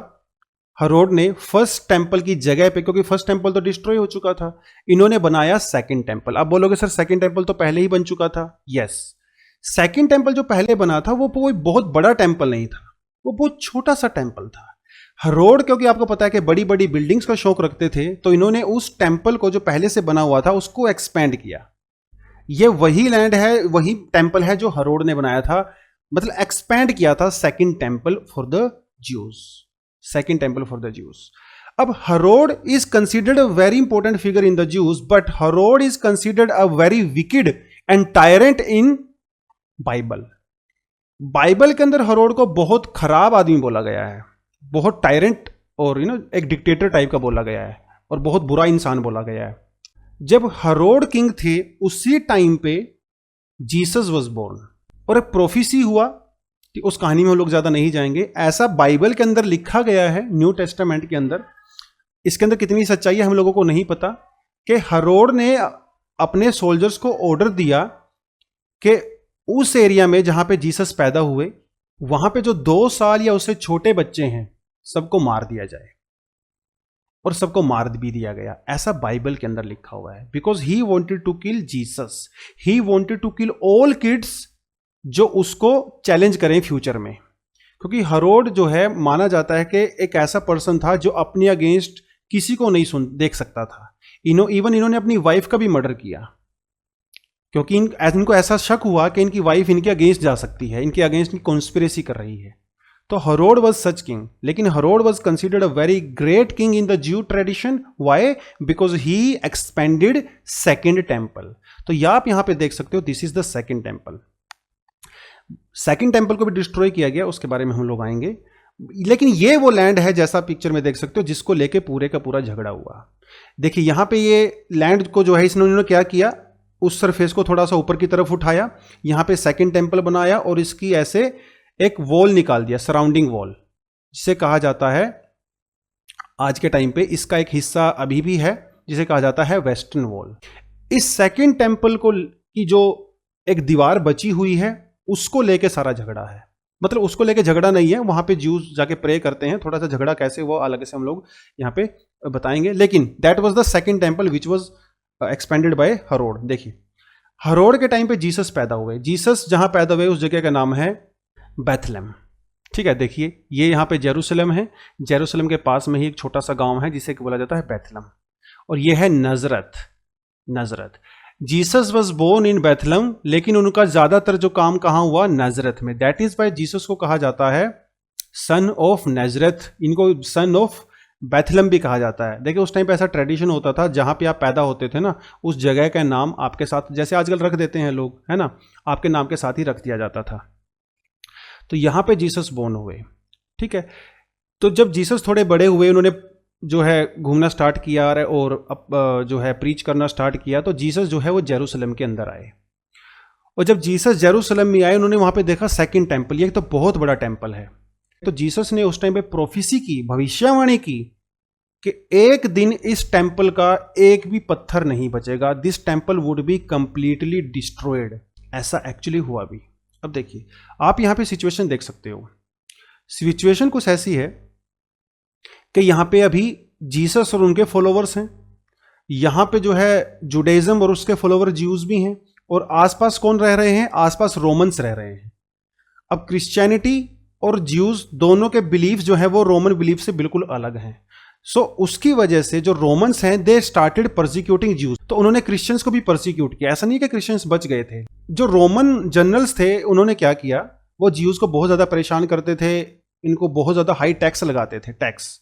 हेरोड ने फर्स्ट टेंपल की जगह पे, क्योंकि फर्स्ट टेंपल तो डिस्ट्रॉय हो चुका था, इन्होंने बनाया सेकंड टेंपल। अब बोलोगे सर सेकंड टेंपल तो पहले ही बन चुका था, यस, सेकंड टेंपल जो पहले बना था वो कोई बहुत बड़ा टेंपल नहीं था, वो बहुत छोटा सा टेंपल था। हेरोड क्योंकि आपको पता है कि बड़ी बड़ी बिल्डिंग्स का शौक रखते थे, तो इन्होंने उस टेंपल को जो पहले से बना हुआ था उसको एक्सपेंड किया। ये वही लैंड है, वही टेंपल है जो हेरोड ने बनाया था, मतलब एक्सपेंड किया था second temple for the Jews, second temple for the Jews. अब Herod is considered a very important figure in the Jews, but Herod is considered a very wicked and tyrant in Bible. Bible के अंदर Herod को बहुत खराब आदमी बोला गया है, बहुत टायरेंट और एक डिक्टेटर टाइप का बोला गया है, और बहुत बुरा इंसान बोला गया है। जब हेरोड किंग थे उसी टाइम पे जीसस वाज बोर्न, और एक प्रोफेसी हुआ कि उस कहानी में हम लोग ज्यादा नहीं जाएंगे, ऐसा बाइबल के अंदर लिखा गया है, न्यू टेस्टामेंट के अंदर। इसके अंदर कितनी सच्चाई है हम लोगों को नहीं पता, कि हेरोड ने अपने सोल्जर्स को ऑर्डर दिया कि उस एरिया में जहां पे जीसस पैदा हुए, वहां पे जो 2 साल या उससे छोटे बच्चे हैं सबको मार दिया जाए। और सबको मार भी दिया गया, ऐसा बाइबल के अंदर लिखा हुआ है। Because he wanted to kill Jesus, he wanted to kill all kids जो उसको चैलेंज करें फ्यूचर में। क्योंकि हेरोड जो है माना जाता है कि एक ऐसा पर्सन था जो अपने अगेंस्ट किसी को नहीं देख सकता था। इवन इन्होंने अपनी वाइफ का भी मर्डर किया, क्योंकि इनको ऐसा शक हुआ कि इनकी वाइफ इनके अगेंस्ट जा सकती है, इनके अगेंस्ट कॉन्स्पिरेसी कर रही है। तो हेरोड वाज सच किंग, लेकिन Herod was considered a very great king in the Jew tradition. Why? Because he expanded second temple. तो ये आप यहां पे देख सकते हो, this is the second temple. Second temple को भी डिस्ट्रॉय किया गया, उसके बारे में हम लोग आएंगे। लेकिन ये वो लैंड है, जैसा पिक्चर में देख सकते हो, जिसको लेके पूरे का पूरा झगड़ा हुआ। देखिए यहां पे ये लैंड को जो है इन्होंने क्या किया, उस सरफेस को थोड़ा सा ऊपर की तरफ उठाया, यहां पे सेकंड टेम्पल बनाया और इसकी ऐसे एक वॉल निकाल दिया, सराउंडिंग वॉल, जिसे कहा जाता है आज के टाइम पे इसका एक हिस्सा अभी भी है, जिसे कहा जाता है वेस्टर्न वॉल। इस सेकंड टेम्पल को की जो एक दीवार बची हुई है उसको लेके सारा झगड़ा है। मतलब उसको लेके झगड़ा नहीं है, वहां पे ज्यूज जाके प्रे करते हैं, थोड़ा सा झगड़ा कैसे वो अलग से हम लोग यहाँ पे बताएंगे। लेकिन that was the second temple which was expanded by Herod. देखिए हेरोड के टाइम पे जीसस पैदा हुए। जीसस जहां पैदा हुए उस जगह का नाम है बेथलेहम। ठीक है, देखिए ये यहाँ पे जेरूसलम है, जेरूसलम के पास में ही एक छोटा सा गांव है जिसे बोला जाता है बेथलेहम, और ये है Nazareth. Nazareth, Jesus was born in Bethlehem, लेकिन उनका ज्यादातर जो काम कहाँ हुआ, नजरत में। दैट इज वाई जीसस को कहा जाता है सन ऑफ नजरत, इनको सन ऑफ बेथलेहम भी कहा जाता है। देखिए उस टाइम पे ऐसा ट्रेडिशन होता था, जहां पे आप पैदा होते थे ना, उस जगह का नाम आपके साथ, जैसे आजकल रख देते हैं लोग, है ना, आपके नाम के साथ ही रख दिया जाता था। तो यहां पे जीसस बोर्न हुए। ठीक है, तो जब जीसस थोड़े बड़े हुए, उन्होंने जो है घूमना स्टार्ट किया और जो है प्रीच करना स्टार्ट किया, तो जीसस जो है वो जेरूसलम के अंदर आए। और जब जीसस जेरूसलम में आए, उन्होंने वहां पे देखा सेकंड टेम्पल, ये तो बहुत बड़ा टेम्पल है। तो जीसस ने उस टाइम पे प्रोफेसी की, भविष्यवाणी की कि एक दिन इस टेम्पल का एक भी पत्थर नहीं बचेगा, this temple would be completely destroyed. ऐसा एक्चुअली हुआ भी। अब देखिए आप यहां पे सिचुएशन देख सकते हो। सिचुएशन कुछ ऐसी है कि यहां पे अभी जीसस और उनके फॉलोवर्स हैं, यहां पे जो है जुडाइज्म और उसके फॉलोवर ज्यूज भी हैं, और आसपास कौन रह रहे हैं, आसपास रोमन्स रह रहे हैं। अब क्रिश्चियनिटी और ज्यूज दोनों के बिलीफ जो है वो रोमन बिलीफ से बिल्कुल अलग हैं। सो उसकी वजह से जो रोमन्स हैं दे स्टार्टेड परसिक्यूटिंग ज्यूज, तो उन्होंने क्रिश्चियंस को भी परसिक्यूट किया। ऐसा नहीं कि क्रिश्चियंस बच गए थे। जो रोमन जनरल्स थे उन्होंने क्या किया, वो ज्यूज को बहुत ज्यादा परेशान करते थे, इनको बहुत ज्यादा हाई टैक्स लगाते थे, टैक्स,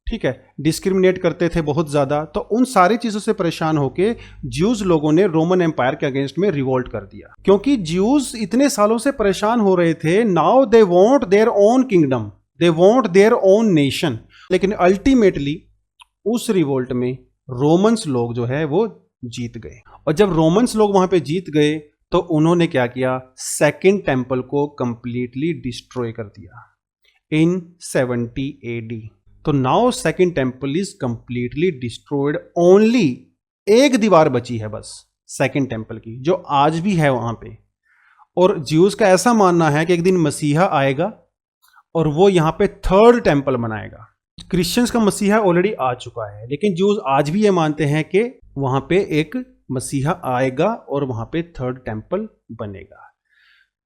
ठीक है, डिस्क्रिमिनेट करते थे बहुत ज्यादा। तो उन सारी चीजों से परेशान होकर ज्यूज लोगों ने रोमन एम्पायर के अगेंस्ट में रिवोल्ट कर दिया, क्योंकि ज्यूज इतने सालों से परेशान हो रहे थे। Now they want their own kingdom, they want their own nation. लेकिन अल्टीमेटली उस रिवोल्ट में रोमन्स लोग जो है वो जीत गए, और जब रोमन्स लोग वहां पे जीत गए तो उन्होंने क्या किया, सेकंड टेम्पल को कंप्लीटली डिस्ट्रॉय कर दिया इन 70 AD। तो now second temple is completely destroyed, only एक दीवार बची है बस सेकंड टेम्पल की, जो आज भी है वहां पे। और ज्यूज का ऐसा मानना है कि एक दिन मसीहा आएगा और वो यहां पे थर्ड टेम्पल बनाएगा। क्रिश्चियंस का मसीहा ऑलरेडी आ चुका है, लेकिन ज्यूज आज भी ये मानते हैं कि वहां पे एक मसीहा आएगा और वहां पे थर्ड टेम्पल बनेगा।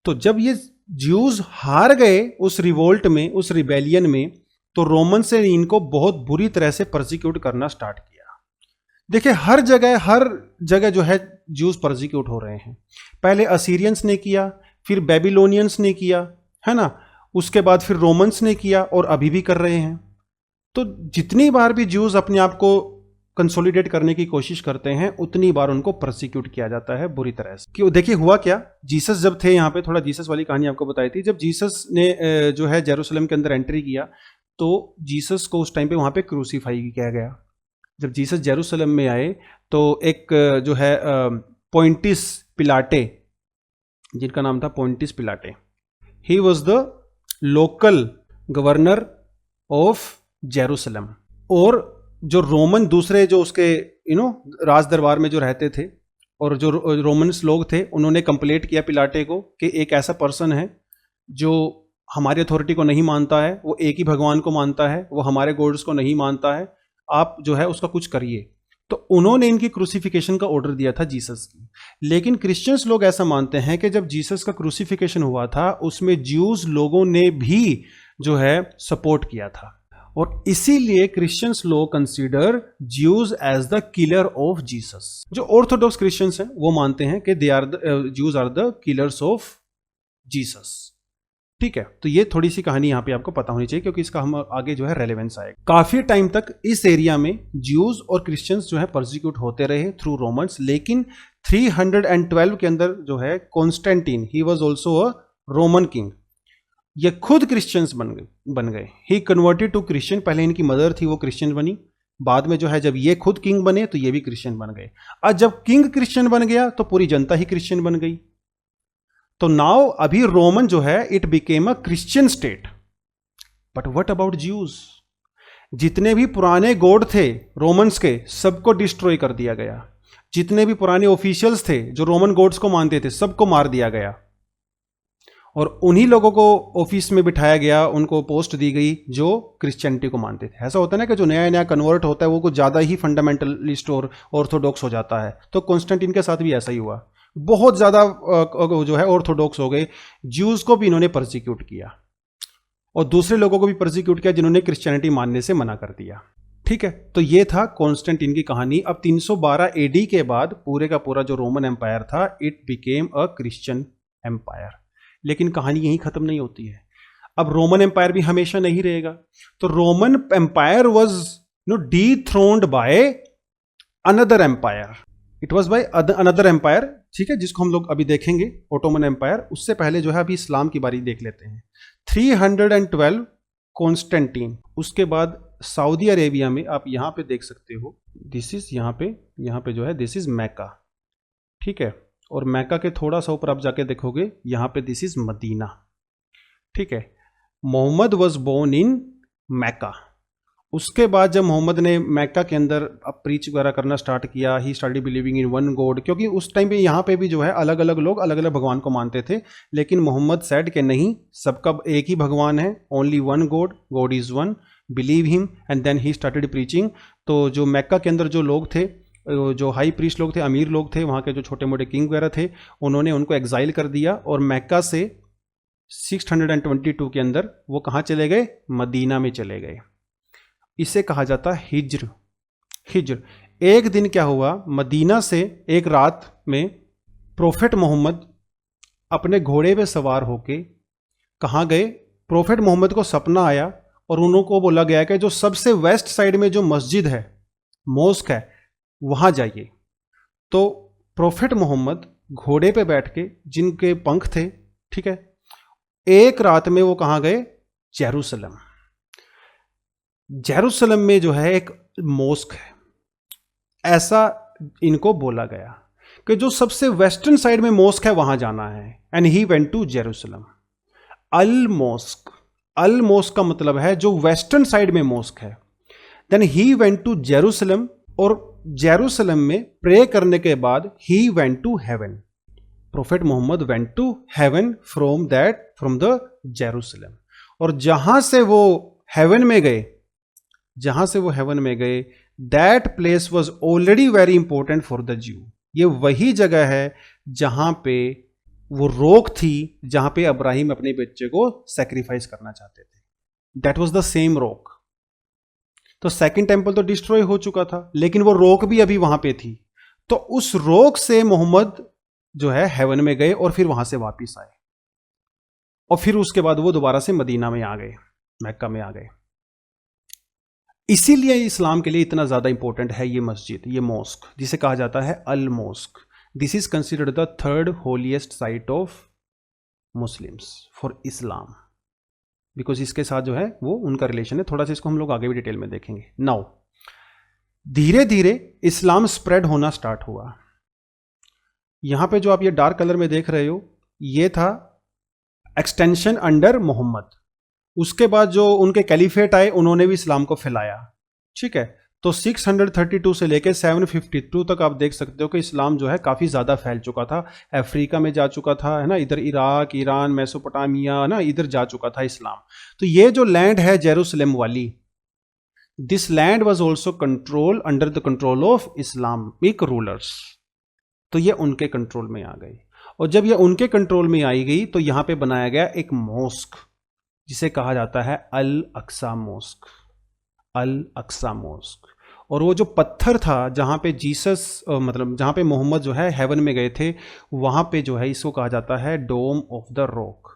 तो जब ये ज्यूज हार गए उस रिवोल्ट में, उस रिबेलियन में, तो रोमन से इनको बहुत बुरी तरह से परसिक्यूट करना स्टार्ट किया। देखिए हर जगह जो है ज्यूज परसिक्यूट हो रहे हैं। पहले असीरियंस ने किया, फिर बेबीलोनियंस ने किया, है ना, उसके बाद फिर रोमन्स ने किया, और अभी भी कर रहे हैं। तो जितनी बार भी ज्यूज अपने आप को कंसोलिडेट करने की कोशिश करते हैं, उतनी बार उनको प्रोसिक्यूट किया जाता है बुरी तरह से। क्यों, देखिए हुआ क्या, जीसस जब थे यहाँ पे, थोड़ा जीसस वाली कहानी आपको बताई थी। जब जीसस ने जो है जेरूसलम के अंदर एंट्री किया, तो जीसस को उस टाइम पे वहां पे क्रूसीफाई किया गया। जब जीसस जेरूसलम में आए तो एक जो है पोंटियस पिलाटे, जिनका नाम था Pontius पिलाटे, he was the local governor of Jerusalem. और जो रोमन दूसरे जो उसके राज दरबार में जो रहते थे और जो रोमन्स लोग थे, उन्होंने कंप्लेंट किया पिलाटे को कि एक ऐसा पर्सन है जो हमारी अथॉरिटी को नहीं मानता है, वो एक ही भगवान को मानता है, वो हमारे गॉड्स को नहीं मानता है, आप जो है उसका कुछ करिए। तो उन्होंने इनकी क्रूसिफिकेशन का ऑर्डर दिया था जीसस की। लेकिन क्रिश्चियंस लोग ऐसा मानते हैं कि जब जीसस का क्रूसिफिकेशन हुआ था उसमें ज्यूज लोगों ने भी जो है सपोर्ट किया था, और इसीलिए क्रिश्चियंस लोग consider Jews as the killer of Jesus. जो ऑर्थोडॉक्स क्रिश्चियंस हैं वो मानते हैं कि they are Jews are the killers of Jesus. ठीक है, तो ये थोड़ी सी कहानी यहाँ पे आपको पता होनी चाहिए क्योंकि इसका हम आगे जो है रेलेवेंस आएगा। काफी टाइम तक इस एरिया में ज्यूज और क्रिश्चियंस जो है परसिक्यूट होते रहे थ्रू रोमन्स, लेकिन 312 के अंदर जो है Constantine, he was also a Roman king, ये खुद क्रिश्चियंस बन गए। ही कन्वर्टेड टू क्रिश्चियन, पहले इनकी मदर थी वो क्रिश्चियन बनी, बाद में जो है जब ये खुद किंग बने तो ये भी क्रिश्चियन बन गए। आज जब किंग क्रिश्चियन बन गया तो पूरी जनता ही क्रिश्चियन बन गई। तो नाउ अभी रोमन जो है it became a Christian state. But what about Jews? जितने भी पुराने गॉड थे रोमन्स के सबको डिस्ट्रॉय कर दिया गया। जितने भी पुराने ऑफिशियल्स थे जो रोमन गॉड्स को मानते थे सबको मार दिया गया, और उन्हीं लोगों को ऑफिस में बिठाया गया, उनको पोस्ट दी गई जो क्रिश्चियनिटी को मानते थे। ऐसा होता है ना कि जो नया नया कन्वर्ट होता है वो कुछ ज़्यादा ही फंडामेंटलिस्ट और ऑर्थोडॉक्स हो जाता है। तो कॉन्स्टेंटिन के साथ भी ऐसा ही हुआ, बहुत ज़्यादा जो है ऑर्थोडॉक्स हो गए। ज्यूज़ को भी इन्होंने परसिक्यूट किया और दूसरे लोगों को भी परसिक्यूट किया जिन्होंने क्रिश्चियनिटी मानने से मना कर दिया। ठीक है, तो ये था कॉन्स्टेंटिन की कहानी। अब 312 एडी के बाद पूरे का पूरा जो रोमन एम्पायर था it became a Christian empire. लेकिन कहानी यहीं खत्म नहीं होती है। अब रोमन एम्पायर भी हमेशा नहीं रहेगा, तो Roman empire was dethroned by another empire. It was by another empire, ठीक है, जिसको हम लोग अभी देखेंगे, ओटोमन एम्पायर। उससे पहले जो है अभी इस्लाम की बारी देख लेते हैं। 312 कॉन्स्टेंटीन, उसके बाद सऊदी अरेबिया में आप यहां पे देख सकते हो, दिस इज यहाँ पे जो है दिस इज मैक्का। ठीक है, और मैक्का के थोड़ा सा ऊपर आप जाके देखोगे यहाँ पे दिस इज मदीना। ठीक है, Mohammed was born in Mecca. उसके बाद जब मोहम्मद ने मैक्का के अंदर अब प्रीच वगैरह करना स्टार्ट किया, he started believing in one God, क्योंकि उस टाइम पे यहाँ पे भी जो है अलग अलग लोग अलग अलग भगवान को मानते थे, लेकिन मोहम्मद सेड कि नहीं, सबका एक ही भगवान है, only one God, God is one, believe him, and then he started preaching. तो जो मैक्का के अंदर जो लोग थे, जो हाई प्रीस्ट लोग थे, अमीर लोग थे, वहाँ के जो छोटे मोटे किंग वगैरह थे, उन्होंने उनको एग्जाइल कर दिया और मैक्का से 622 के अंदर वो कहाँ चले गए? मदीना में चले गए। इसे कहा जाता है हिज्र। हिज्र, एक दिन क्या हुआ, मदीना से एक रात में प्रोफेट मोहम्मद अपने घोड़े पे सवार होके कहाँ गए? प्रोफेट मोहम्मद को सपना आया और उनको बोला गया कि जो सबसे वेस्ट साइड में जो मस्जिद है, मॉस्क है, वहां जाइए। तो प्रोफेट मोहम्मद घोड़े पे बैठ के, जिनके पंख थे, ठीक है, एक रात में वो कहां गए? जेरूसलम। जेरूसलम में जो है एक मॉस्क है, ऐसा इनको बोला गया कि जो सबसे वेस्टर्न साइड में मॉस्क है वहां जाना है। And he went to Jerusalem. Al mosque, Al mosque का मतलब है जो वेस्टर्न साइड में मॉस्क है। Then he went to Jerusalem, और जेरूसलम में प्रे करने के बाद he went to heaven. Prophet Mohammed went to heaven from the Jerusalem. और जहां से वो हेवन में गए, that place was already very important for the Jew. ये वही जगह है जहां पे वो रोक थी जहां पे अब्राहिम अपने बच्चे को सेक्रीफाइस करना चाहते थे। That was the same rock. तो सेकंड टेंपल तो डिस्ट्रॉय हो चुका था, लेकिन वो रोक भी अभी वहां पे थी। तो उस रोक से मोहम्मद जो है हेवन में गए और फिर वहां से वापिस आए, और फिर उसके बाद वो दोबारा से मदीना में आ गए, मक्का में आ गए। इसीलिए इस्लाम के लिए इतना ज्यादा इंपॉर्टेंट है ये मस्जिद, ये मॉस्क, जिसे कहा जाता है Al mosque. This is considered the third holiest site of Muslims for Islam, because इसके साथ जो है वो उनका रिलेशन है। थोड़ा सा इसको हम लोग आगे भी डिटेल में देखेंगे। नाउ धीरे धीरे इस्लाम स्प्रेड होना स्टार्ट हुआ। यहां पे जो आप ये डार्क कलर में देख रहे हो, ये था एक्सटेंशन अंडर मोहम्मद। उसके बाद जो उनके कैलिफेट आए, उन्होंने भी इस्लाम को फैलाया। ठीक है, तो 632 से लेकर 752 तक आप देख सकते हो कि इस्लाम जो है काफ़ी ज़्यादा फैल चुका था। अफ्रीका में जा चुका था, है ना, इधर इराक, ईरान, मेसोपोटामिया, है ना, इधर जा चुका था इस्लाम। तो ये जो लैंड है जेरूसलम वाली, this land was also control under the control of Islamic rulers. तो ये उनके कंट्रोल में आ गई, और जब ये उनके कंट्रोल में आई गई तो यहां पे बनाया गया एक मॉस्क जिसे कहा जाता है अल अक्सा मॉस्क, अल अक्सा मॉस्क। और वो जो पत्थर था जहां पे जीसस मतलब जहां पे मोहम्मद जो है हेवन में गए थे, वहां पे जो है इसको कहा जाता है डोम ऑफ द रॉक।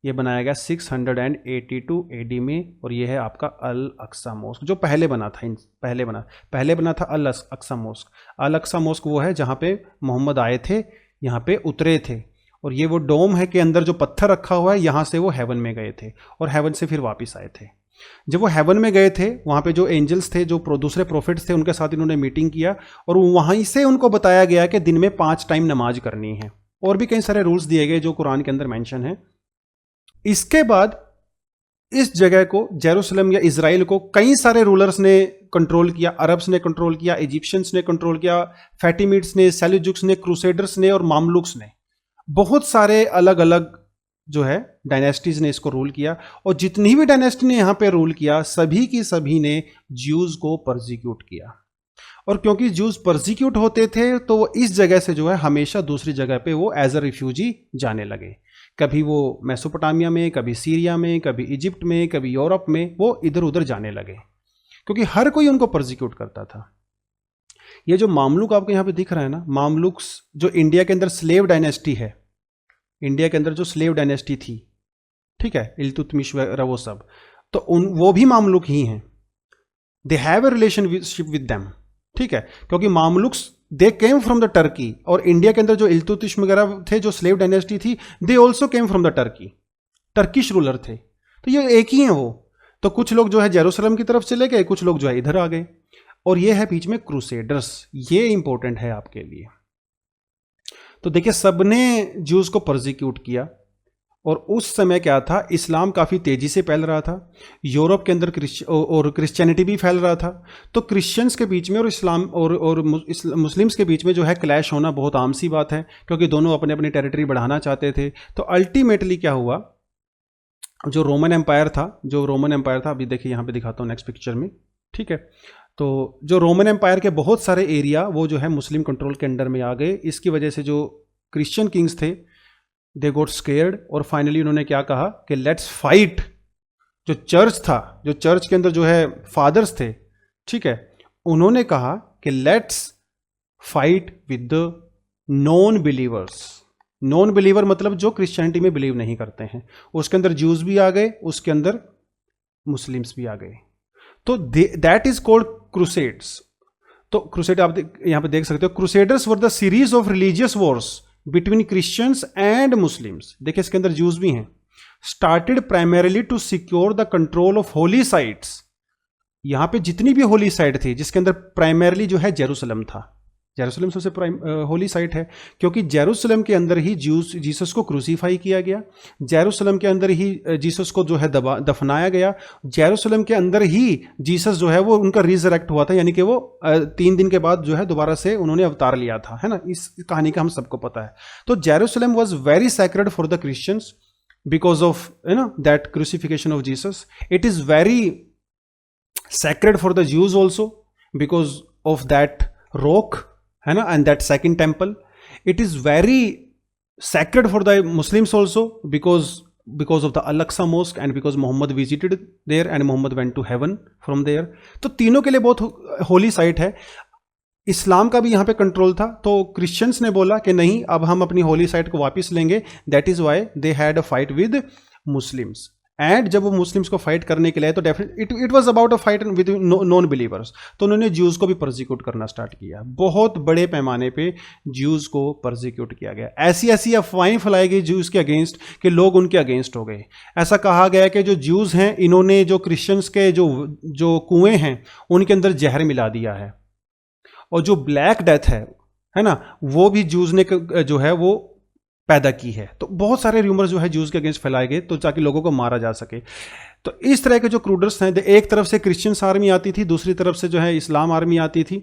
ये बनाया गया 682 AD में, और ये है आपका अल अक्सा मॉस्क जो पहले बना था। पहले बना था अल अक्सा मॉस्क। अल अक्सा मॉस्क वो है जहाँ पे मोहम्मद आए थे, यहाँ पे उतरे थे, और ये वो डोम है कि अंदर जो पत्थर रखा हुआ है, यहाँ से वो हेवन में गए थे और हेवन से फिर वापस आए थे। जब वो हेवन में गए थे, वहाँ पे जो एंजल्स थे, जो दूसरे प्रोफेट्स थे, उनके साथ इन्होंने मीटिंग किया, और वहीं से उनको बताया गया कि दिन में 5 टाइम नमाज करनी है, और भी कई सारे रूल्स दिए गए जो कुरान के अंदर मेंशन है। इसके बाद इस जगह को, जेरूसलम या इजराइल को, कई सारे रूलर्स ने कंट्रोल किया। अरब्स ने कंट्रोल किया, इजिप्शियंस ने कंट्रोल किया, फैटिमिड्स ने, सेल्जुक्स ने, क्रूसेडर्स ने और मामलुक्स ने। बहुत सारे अलग अलग जो है डायनेस्टीज ने इसको रूल किया, और जितनी भी डायनेस्टी ने यहां पे रूल किया, सभी की सभी ने ज्यूज को परसिक्यूट किया। और क्योंकि ज्यूज परसिक्यूट होते थे तो वो इस जगह से जो है हमेशा दूसरी जगह पे वो एज अ रिफ्यूजी जाने लगे। कभी वो मेसोपोटामिया में, कभी सीरिया में, कभी इजिप्ट में, कभी यूरोप में, वो इधर उधर जाने लगे, क्योंकि हर कोई उनको परसिक्यूट करता था। ये जो मामलुक आपको यहाँ पे दिख रहा है ना, मामलुक्स जो इंडिया के अंदर स्लेव डायनेस्टी है, इंडिया के अंदर जो स्लेव डायनेस्टी थी, ठीक है, इल्तुतमिश वगैरह वो सब, तो वो भी मामलुक ही हैं। They have a relationship with them, ठीक है, क्योंकि मामलुक्स दे केम फ्रॉम द टर्की, और इंडिया के अंदर जो इल्तुतमिश वगैरह थे, जो स्लेव डायनेस्टी थी, they also came from the Turkey, Turkish ruler थे। तो ये एक ही है वो। तो कुछ लोग जो है जेरूसलम की तरफ चले गए, कुछ लोग जो है इधर आ गए, और ये है बीच में क्रूसेडर्स। ये इंपॉर्टेंट है आपके लिए। तो देखिए, सबने ज्यूज को परसिक्यूट किया, और उस समय क्या था, इस्लाम काफ़ी तेज़ी से फैल रहा था, यूरोप के अंदर क्रिश्चियनिटी भी फैल रहा था। तो क्रिश्चियंस के बीच में और इस्लाम और मुस्लिम्स के बीच में जो है क्लैश होना बहुत आम सी बात है, क्योंकि दोनों अपने अपनी टेरिटरी बढ़ाना चाहते थे। तो अल्टीमेटली क्या हुआ, जो रोमन एम्पायर था, अभी देखिए यहाँ पे दिखाता हूँ नेक्स्ट पिक्चर में, ठीक है। तो जो रोमन एम्पायर के बहुत सारे एरिया वो जो है मुस्लिम कंट्रोल के अंडर में आ गए। इसकी वजह से जो क्रिश्चियन किंग्स थे, दे गॉट स्केयर्ड, और फाइनली उन्होंने क्या कहा कि लेट्स फाइट। जो चर्च था, जो चर्च के अंदर जो है फादर्स थे, ठीक है, उन्होंने कहा कि let's fight with the non believers. Non believer मतलब जो क्रिश्चियनिटी में बिलीव नहीं करते हैं। उसके अंदर ज्यूज भी आ गए, उसके अंदर मुस्लिम्स भी आ गए। तो दैट इज कॉल्ड क्रूसेड्स। तो क्रूसेड आप यहां पे देख सकते हो, crusaders were the series of religious wars between Christians and Muslims. देखिए इसके अंदर ज्यूज भी हैं। Started primarily to secure the control of holy sites. यहां पे जितनी भी होली साइट थी, जिसके अंदर प्राइमरीली जो है जेरूसलम था। जेरूसलम सबसे होली साइट है, क्योंकि जेरूसलम के अंदर ही जीसस को क्रूसीफाई किया गया, जेरूसलम के अंदर ही जीसस को जो है दफनाया गया, जेरूसलम के अंदर ही जीसस जो है वो उनका रिजरेक्ट हुआ था, यानी कि वो 3 दिन के बाद जो है दोबारा से उन्होंने अवतार लिया था, है ना। इस कहानी का हम सबको पता है। तो Jerusalem was very sacred for the Christians because of that crucifixion of Jesus. It is very sacred for the Jews also because of that rock, है ना, and that second temple. It is very sacred for the Muslims also because of the Al-Aqsa Mosque and because Muhammad visited there and Muhammad went to heaven from there. तो तीनों के लिए बहुत Holi site है। इस्लाम का भी यहाँ पे कंट्रोल था, तो क्रिश्चियंस ने बोला कि नहीं, अब हम अपनी होली साइट को वापस लेंगे। That is why they had a fight with Muslims. And जब वो मुस्लिम्स को फाइट करने के लिए, तो definite it was about a fight with non believers. तो उन्होंने ज्यूज को भी परसिक्यूट करना स्टार्ट किया। बहुत बड़े पैमाने पे ज्यूज को परसिक्यूट किया गया। ऐसी ऐसी अफवाहें फैलाई गई ज्यूज के अगेंस्ट कि लोग उनके अगेंस्ट हो गए। ऐसा कहा गया कि जो ज्यूज हैं, इन्होंने जो क्रिश्चियंस के जो कुएं हैं उनके अंदर जहर मिला दिया है, और जो ब्लैक डेथ है ना, वो भी ज्यूज ने जो है वो पैदा की है। तो बहुत सारे र्यूमर्स जो है ज्यूज के अगेंस्ट फैलाए गए, तो ताकि लोगों को मारा जा सके। तो इस तरह के जो क्रूडर्स हैं, एक तरफ से क्रिश्चियंस आर्मी आती थी, दूसरी तरफ से जो है इस्लाम आर्मी आती थी,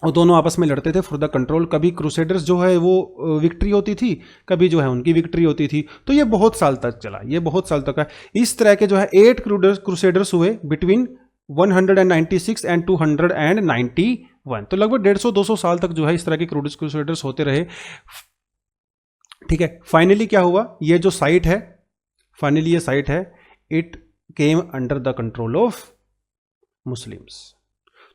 और दोनों आपस में लड़ते थे फॉर द कंट्रोल। कभी क्रूसेडर्स जो है वो विक्ट्री होती थी, कभी जो है उनकी विक्ट्री होती थी। तो ये बहुत साल तक चला, ये बहुत साल तक है। इस तरह के जो है 8 क्रूसेडर्स हुए बिटवीन 196 एंड 291। तो लगभग 150-200 साल तक जो है इस तरह के क्रूसेडर्स होते रहे। ठीक है, फाइनली क्या हुआ, ये जो साइट है, फाइनली ये साइट है, it came under the control of Muslims.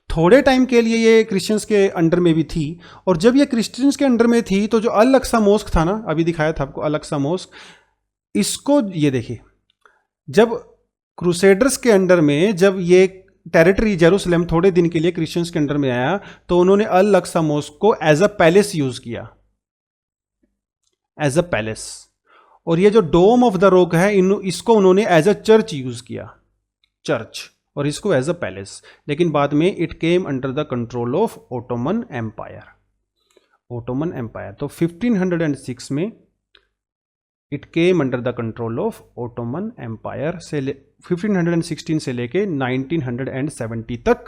थोड़े टाइम के लिए ये क्रिश्चियंस के अंडर में भी थी, और जब ये क्रिश्चियंस के अंडर में थी तो जो अल अक्सा मोस्क था ना, अभी दिखाया था आपको अल अक्सा मोस्क, इसको ये देखिए, जब क्रूसेडर्स के अंडर में जब ये टेरिटरी जेरूसलम थोड़े दिन के लिए क्रिश्चियंस के अंडर में आया, तो उन्होंने अल अक्सा मोस्क को एज अ पैलेस यूज किया, एज अ पैलेस। और ये जो डोम ऑफ द रॉक है, इसको उन्होंने एज अ चर्च यूज किया, चर्च, और इसको एज अ पैलेस। लेकिन बाद में it came under the control of Ottoman empire, Ottoman empire. तो 1506 में it came under the control of Ottoman empire. से 1516 से लेके 1970 तक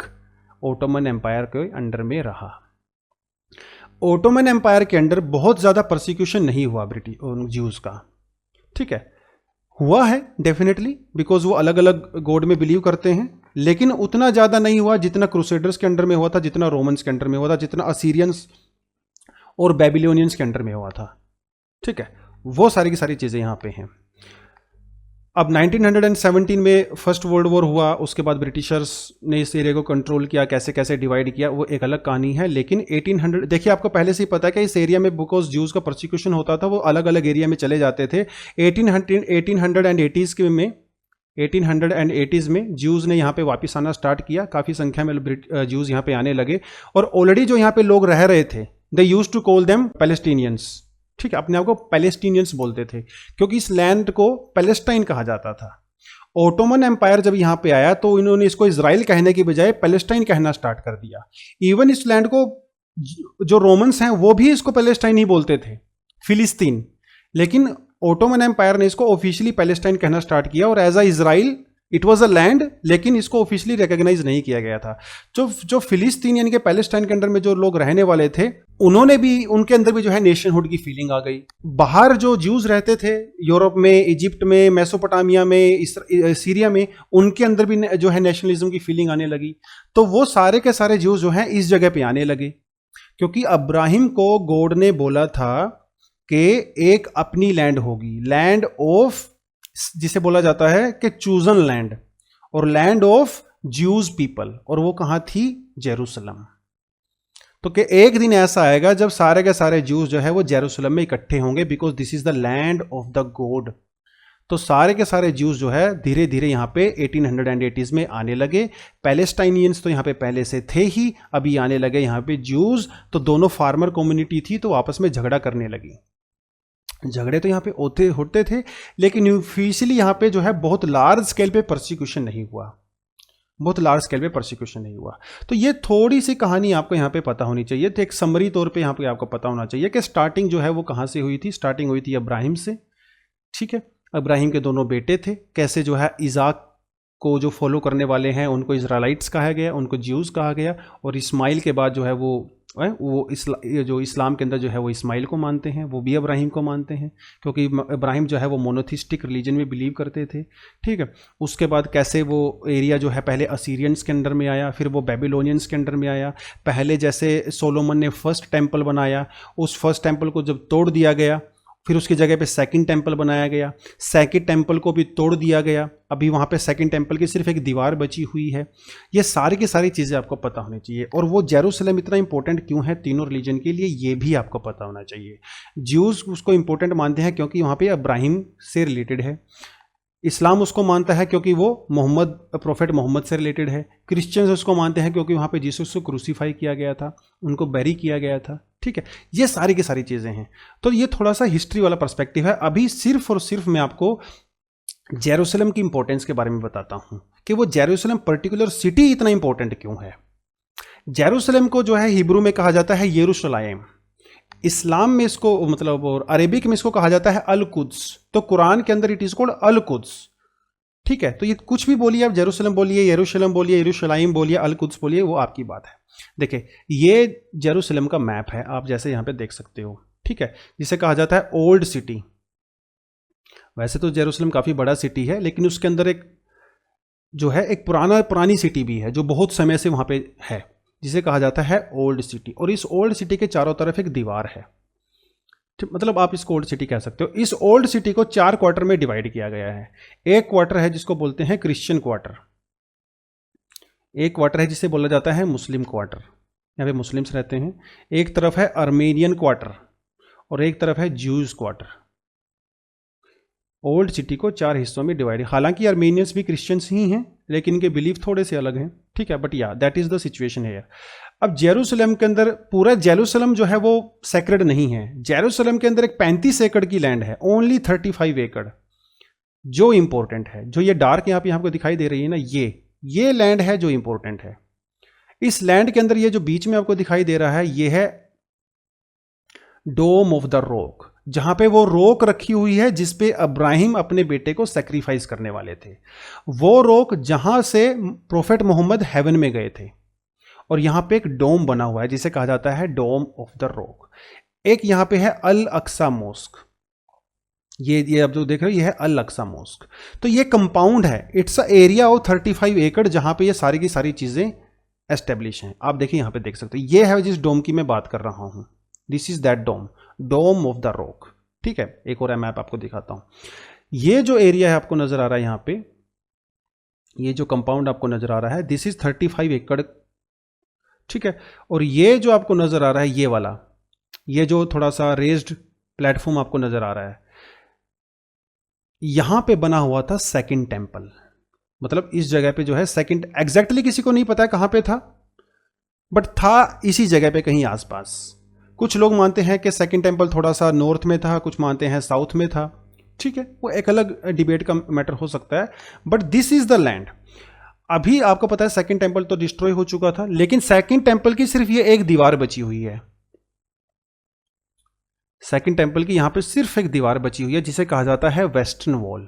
ओटोमन एम्पायर के अंडर में रहा। ओटोमन एम्पायर के अंडर बहुत ज्यादा परसिक्यूशन नहीं हुआ ब्रिटिश ज्यूज का, ठीक है, हुआ है डेफिनेटली, बिकॉज वो अलग अलग गॉड में बिलीव करते हैं, लेकिन उतना ज्यादा नहीं हुआ जितना क्रूसेडर्स के अंडर में हुआ था, जितना रोमन्स के अंडर में हुआ था, जितना असीरियंस और बेबीलोनियंस के अंडर में हुआ था। ठीक है, वो सारी की सारी चीजें यहां पे हैं। अब 1917 में फर्स्ट वर्ल्ड वॉर हुआ, उसके बाद ब्रिटिशर्स ने इस एरिया को कंट्रोल किया, कैसे कैसे डिवाइड किया, वो एक अलग कहानी है। लेकिन 1800, देखिए आपको पहले से ही पता है कि इस एरिया में बिकॉज ज्यूज का परसिक्यूशन होता था, वो अलग अलग एरिया में चले जाते थे। 1880s में ज्यूज ने यहाँ पे वापस आना स्टार्ट किया, काफी संख्या में ज्यूज यहाँ पे आने लगे, और ऑलरेडी जो यहाँ पे लोग रह रहे थे, they used to call them Palestinians. ठीक है, अपने आप को पैलेस्टीनियंस बोलते थे, क्योंकि इस लैंड को पैलेस्टाइन कहा जाता था। ओटोमन एम्पायर जब यहां पे आया तो इन्होंने इसको इजराइल कहने की बजाय पैलेस्टाइन कहना स्टार्ट कर दिया। इवन इस लैंड को जो रोमन्स हैं वो भी इसको पैलेस्टाइन ही बोलते थे, फिलिस्तीन, लेकिन ओटोमन एम्पायर ने इसको ऑफिशियली पैलेस्टाइन कहना स्टार्ट किया, और as a Israel it was a land, लेकिन इसको ऑफिशियली रिकॉग्नाइज नहीं किया गया था। जो फिलिस्तीन यानी कि पैलेस्टाइन के अंदर में जो लोग रहने वाले थे, उन्होंने भी, उनके अंदर भी जो है नेशनहुड की फीलिंग आ गई। बाहर जो ज्यूज रहते थे यूरोप में, इजिप्ट में, मेसोपोटामिया में, सीरिया में, उनके अंदर भी जो है नेशनलिज्म की फीलिंग आने लगी। तो वो सारे के सारे ज्यूज जो हैं इस जगह पे आने लगे, क्योंकि अब्राहिम को गॉड ने बोला था कि एक अपनी लैंड होगी, लैंड ऑफ, जिसे बोला जाता है कि चूजन लैंड, और लैंड ऑफ ज्यूज पीपल, और वो कहां थी, जेरूसलम। तो कि एक दिन ऐसा आएगा जब सारे के सारे ज्यूज जो है वो जेरूसलम में इकट्ठे होंगे, because this is the land of the God. तो सारे के सारे ज्यूज जो है धीरे धीरे यहाँ पे 1880s में आने लगे। पैलेस्टाइनियंस तो यहाँ पे पहले से थे ही, अभी आने लगे यहाँ पे ज्यूज। तो दोनों फार्मर कम्युनिटी थी, तो आपस में झगड़ा करने लगी। झगड़े तो यहाँ पे होते थे, लेकिन ऑफिशियली यहाँ पे जो है बहुत लार्ज स्केल पे परसिक्यूशन नहीं हुआ, बहुत लार्ज स्केल पे परसिक्यूशन नहीं हुआ। तो ये थोड़ी सी कहानी आपको यहाँ पे पता होनी चाहिए। तो एक समरी तौर पे यहाँ पे आपको पता होना चाहिए कि स्टार्टिंग जो है वो कहाँ से हुई थी। स्टार्टिंग हुई थी अब्राहिम से, ठीक है। अब्राहिम के दोनों बेटे थे, कैसे जो है इजाक को जो फॉलो करने वाले हैं उनको इजराइलाइट्स कहा गया, उनको ज्यूज कहा गया, और इस्माइल के बाद जो है वो जो इस्लाम के अंदर जो है वो इस्माइल को मानते हैं, वो भी अब्राहिम को मानते हैं, क्योंकि अब्राहिम जो है वो मोनोथिस्टिक रिलीजन में बिलीव करते थे, ठीक है। उसके बाद कैसे वो एरिया जो है पहले असीरियंस के अंडर में आया, फिर वो बेबीलोनियंस के अंडर में आया। पहले जैसे सोलोमन ने फर्स्ट टेम्पल बनाया, उस फर्स्ट टेम्पल को जब तोड़ दिया गया, फिर उसकी जगह पे सेकंड टेम्पल बनाया गया, सेकंड टेम्पल को भी तोड़ दिया गया, अभी वहाँ पे सेकंड टेम्पल की सिर्फ एक दीवार बची हुई है। ये सारी की सारी चीज़ें आपको पता होनी चाहिए। और वो जेरूसलम इतना इंपॉर्टेंट क्यों है तीनों रिलीजन के लिए, ये भी आपको पता होना चाहिए। ज्यूज उसको इंपॉर्टेंट मानते हैं क्योंकि वहाँ पे अब्राहिम से रिलेटेड है। इस्लाम उसको मानता है क्योंकि वो प्रोफेट मोहम्मद से रिलेटेड है। क्रिश्चियंस उसको मानते हैं क्योंकि वहाँ पे जीसस को क्रूसीफाई किया गया था, उनको बैरी किया गया था, ठीक है। ये सारी की सारी चीज़ें हैं। तो ये थोड़ा सा हिस्ट्री वाला पर्सपेक्टिव है। अभी सिर्फ और सिर्फ मैं आपको जेरूसलम की इंपॉर्टेंस के बारे में बताता हूँ कि वो जेरूसलम पर्टिकुलर सिटी इतना इंपॉर्टेंट क्यों है। जेरूसलम को जो है हिब्रू में कहा जाता है यरूशलेम, इस्लाम में इसको मतलब और अरेबिक में इसको कहा जाता है अल कुद्स। तो कुरान के अंदर it is called Al Quds, ठीक है। तो ये कुछ भी बोलिए आप, जेरूसलम बोलिए, यरूशलेम बोलिए, यरूशलेम बोलिए, अल कुद्स बोलिए, वो आपकी बात है। देखिए ये जेरूसलम का मैप है, आप जैसे यहाँ पे देख सकते हो, ठीक है, जिसे कहा जाता है ओल्ड सिटी। वैसे तो जेरूसलम काफी बड़ा सिटी है, लेकिन उसके अंदर एक जो है एक पुरानी सिटी भी है जो बहुत समय से वहाँ पे है, जिसे कहा जाता है ओल्ड सिटी। और इस ओल्ड सिटी के चारों तरफ एक दीवार है, मतलब आप इसको ओल्ड सिटी कह सकते हो। इस ओल्ड सिटी को 4 क्वार्टर में डिवाइड किया गया है। एक क्वार्टर है जिसको बोलते हैं क्रिश्चियन क्वार्टर, एक क्वार्टर है जिसे बोला जाता है मुस्लिम क्वार्टर, यहाँ पे मुस्लिम्स रहते हैं। एक तरफ है अर्मेनियन क्वार्टर और एक तरफ है ज्यूज क्वार्टर। ओल्ड सिटी को 4 हिस्सों में डिवाइड, हालांकि अर्मेनियंस भी क्रिश्चियंस ही हैं लेकिन इनके बिलीफ थोड़े से अलग हैं, ठीक है, बट या दैट इज द सिचुएशन है। अब जेरूसलम के अंदर, पूरा जेरूसलम जो है वो सेक्रेड नहीं है। जेरूसलम के अंदर एक 35 एकड़ की लैंड है, ओनली 35 एकड़ जो इंपॉर्टेंट है। जो ये डार्क यहाँ पे आपको दिखाई दे रही है ना, ये लैंड है जो इंपॉर्टेंट है। इस लैंड के अंदर ये जो बीच में आपको दिखाई दे रहा है, ये है डोम ऑफ द रॉक, जहां पे वो रोक रखी हुई है जिसपे अब्राहिम अपने बेटे को सेक्रीफाइस करने वाले थे। वो रोक जहां से प्रोफेट मोहम्मद हेवन में गए थे। और यहां पे एक डोम बना हुआ है जिसे कहा जाता है डोम ऑफ द रॉक। एक यहां पे है अल अक्सा मॉस्क, ये अब जो देख रहे हो ये है अल अक्सा मॉस्क। तो ये कंपाउंड है, इट्स अ एरिया ऑफ 35 एकड़ जहां पे ये सारी की सारी चीजें एस्टेब्लिश हैं। आप देखिए यहां पे देख सकते हो, ये है जिस डोम की मैं बात कर रहा हूं, this is that dome, dome of the rock, ठीक है। एक और मैप आपको दिखाता हूं। ये जो एरिया है आपको नजर आ रहा है यहां पे, ये जो कंपाउंड आपको नजर आ रहा है, दिस इज 35 एकड़, ठीक है। और ये जो आपको नजर आ रहा है, ये वाला, ये जो थोड़ा सा रेज्ड प्लेटफॉर्म आपको नजर आ रहा है, यहां पे बना हुआ था सेकंड टेंपल। मतलब इस जगह पे जो है सेकंड, एग्जैक्टली किसी को नहीं पता है कहां पे था, बट था इसी जगह पे कहीं आसपास। कुछ लोग मानते हैं कि सेकंड टेंपल थोड़ा सा नॉर्थ में था, कुछ मानते हैं साउथ में था, ठीक है, वो एक अलग डिबेट का मैटर हो सकता है, but this is the land. अभी आपको पता है सेकंड टेंपल तो डिस्ट्रॉय हो चुका था, लेकिन सेकंड टेंपल की सिर्फ ये एक दीवार बची हुई है। सेकंड टेंपल की यहां पे सिर्फ एक दीवार बची हुई है जिसे कहा जाता है वेस्टर्न वॉल।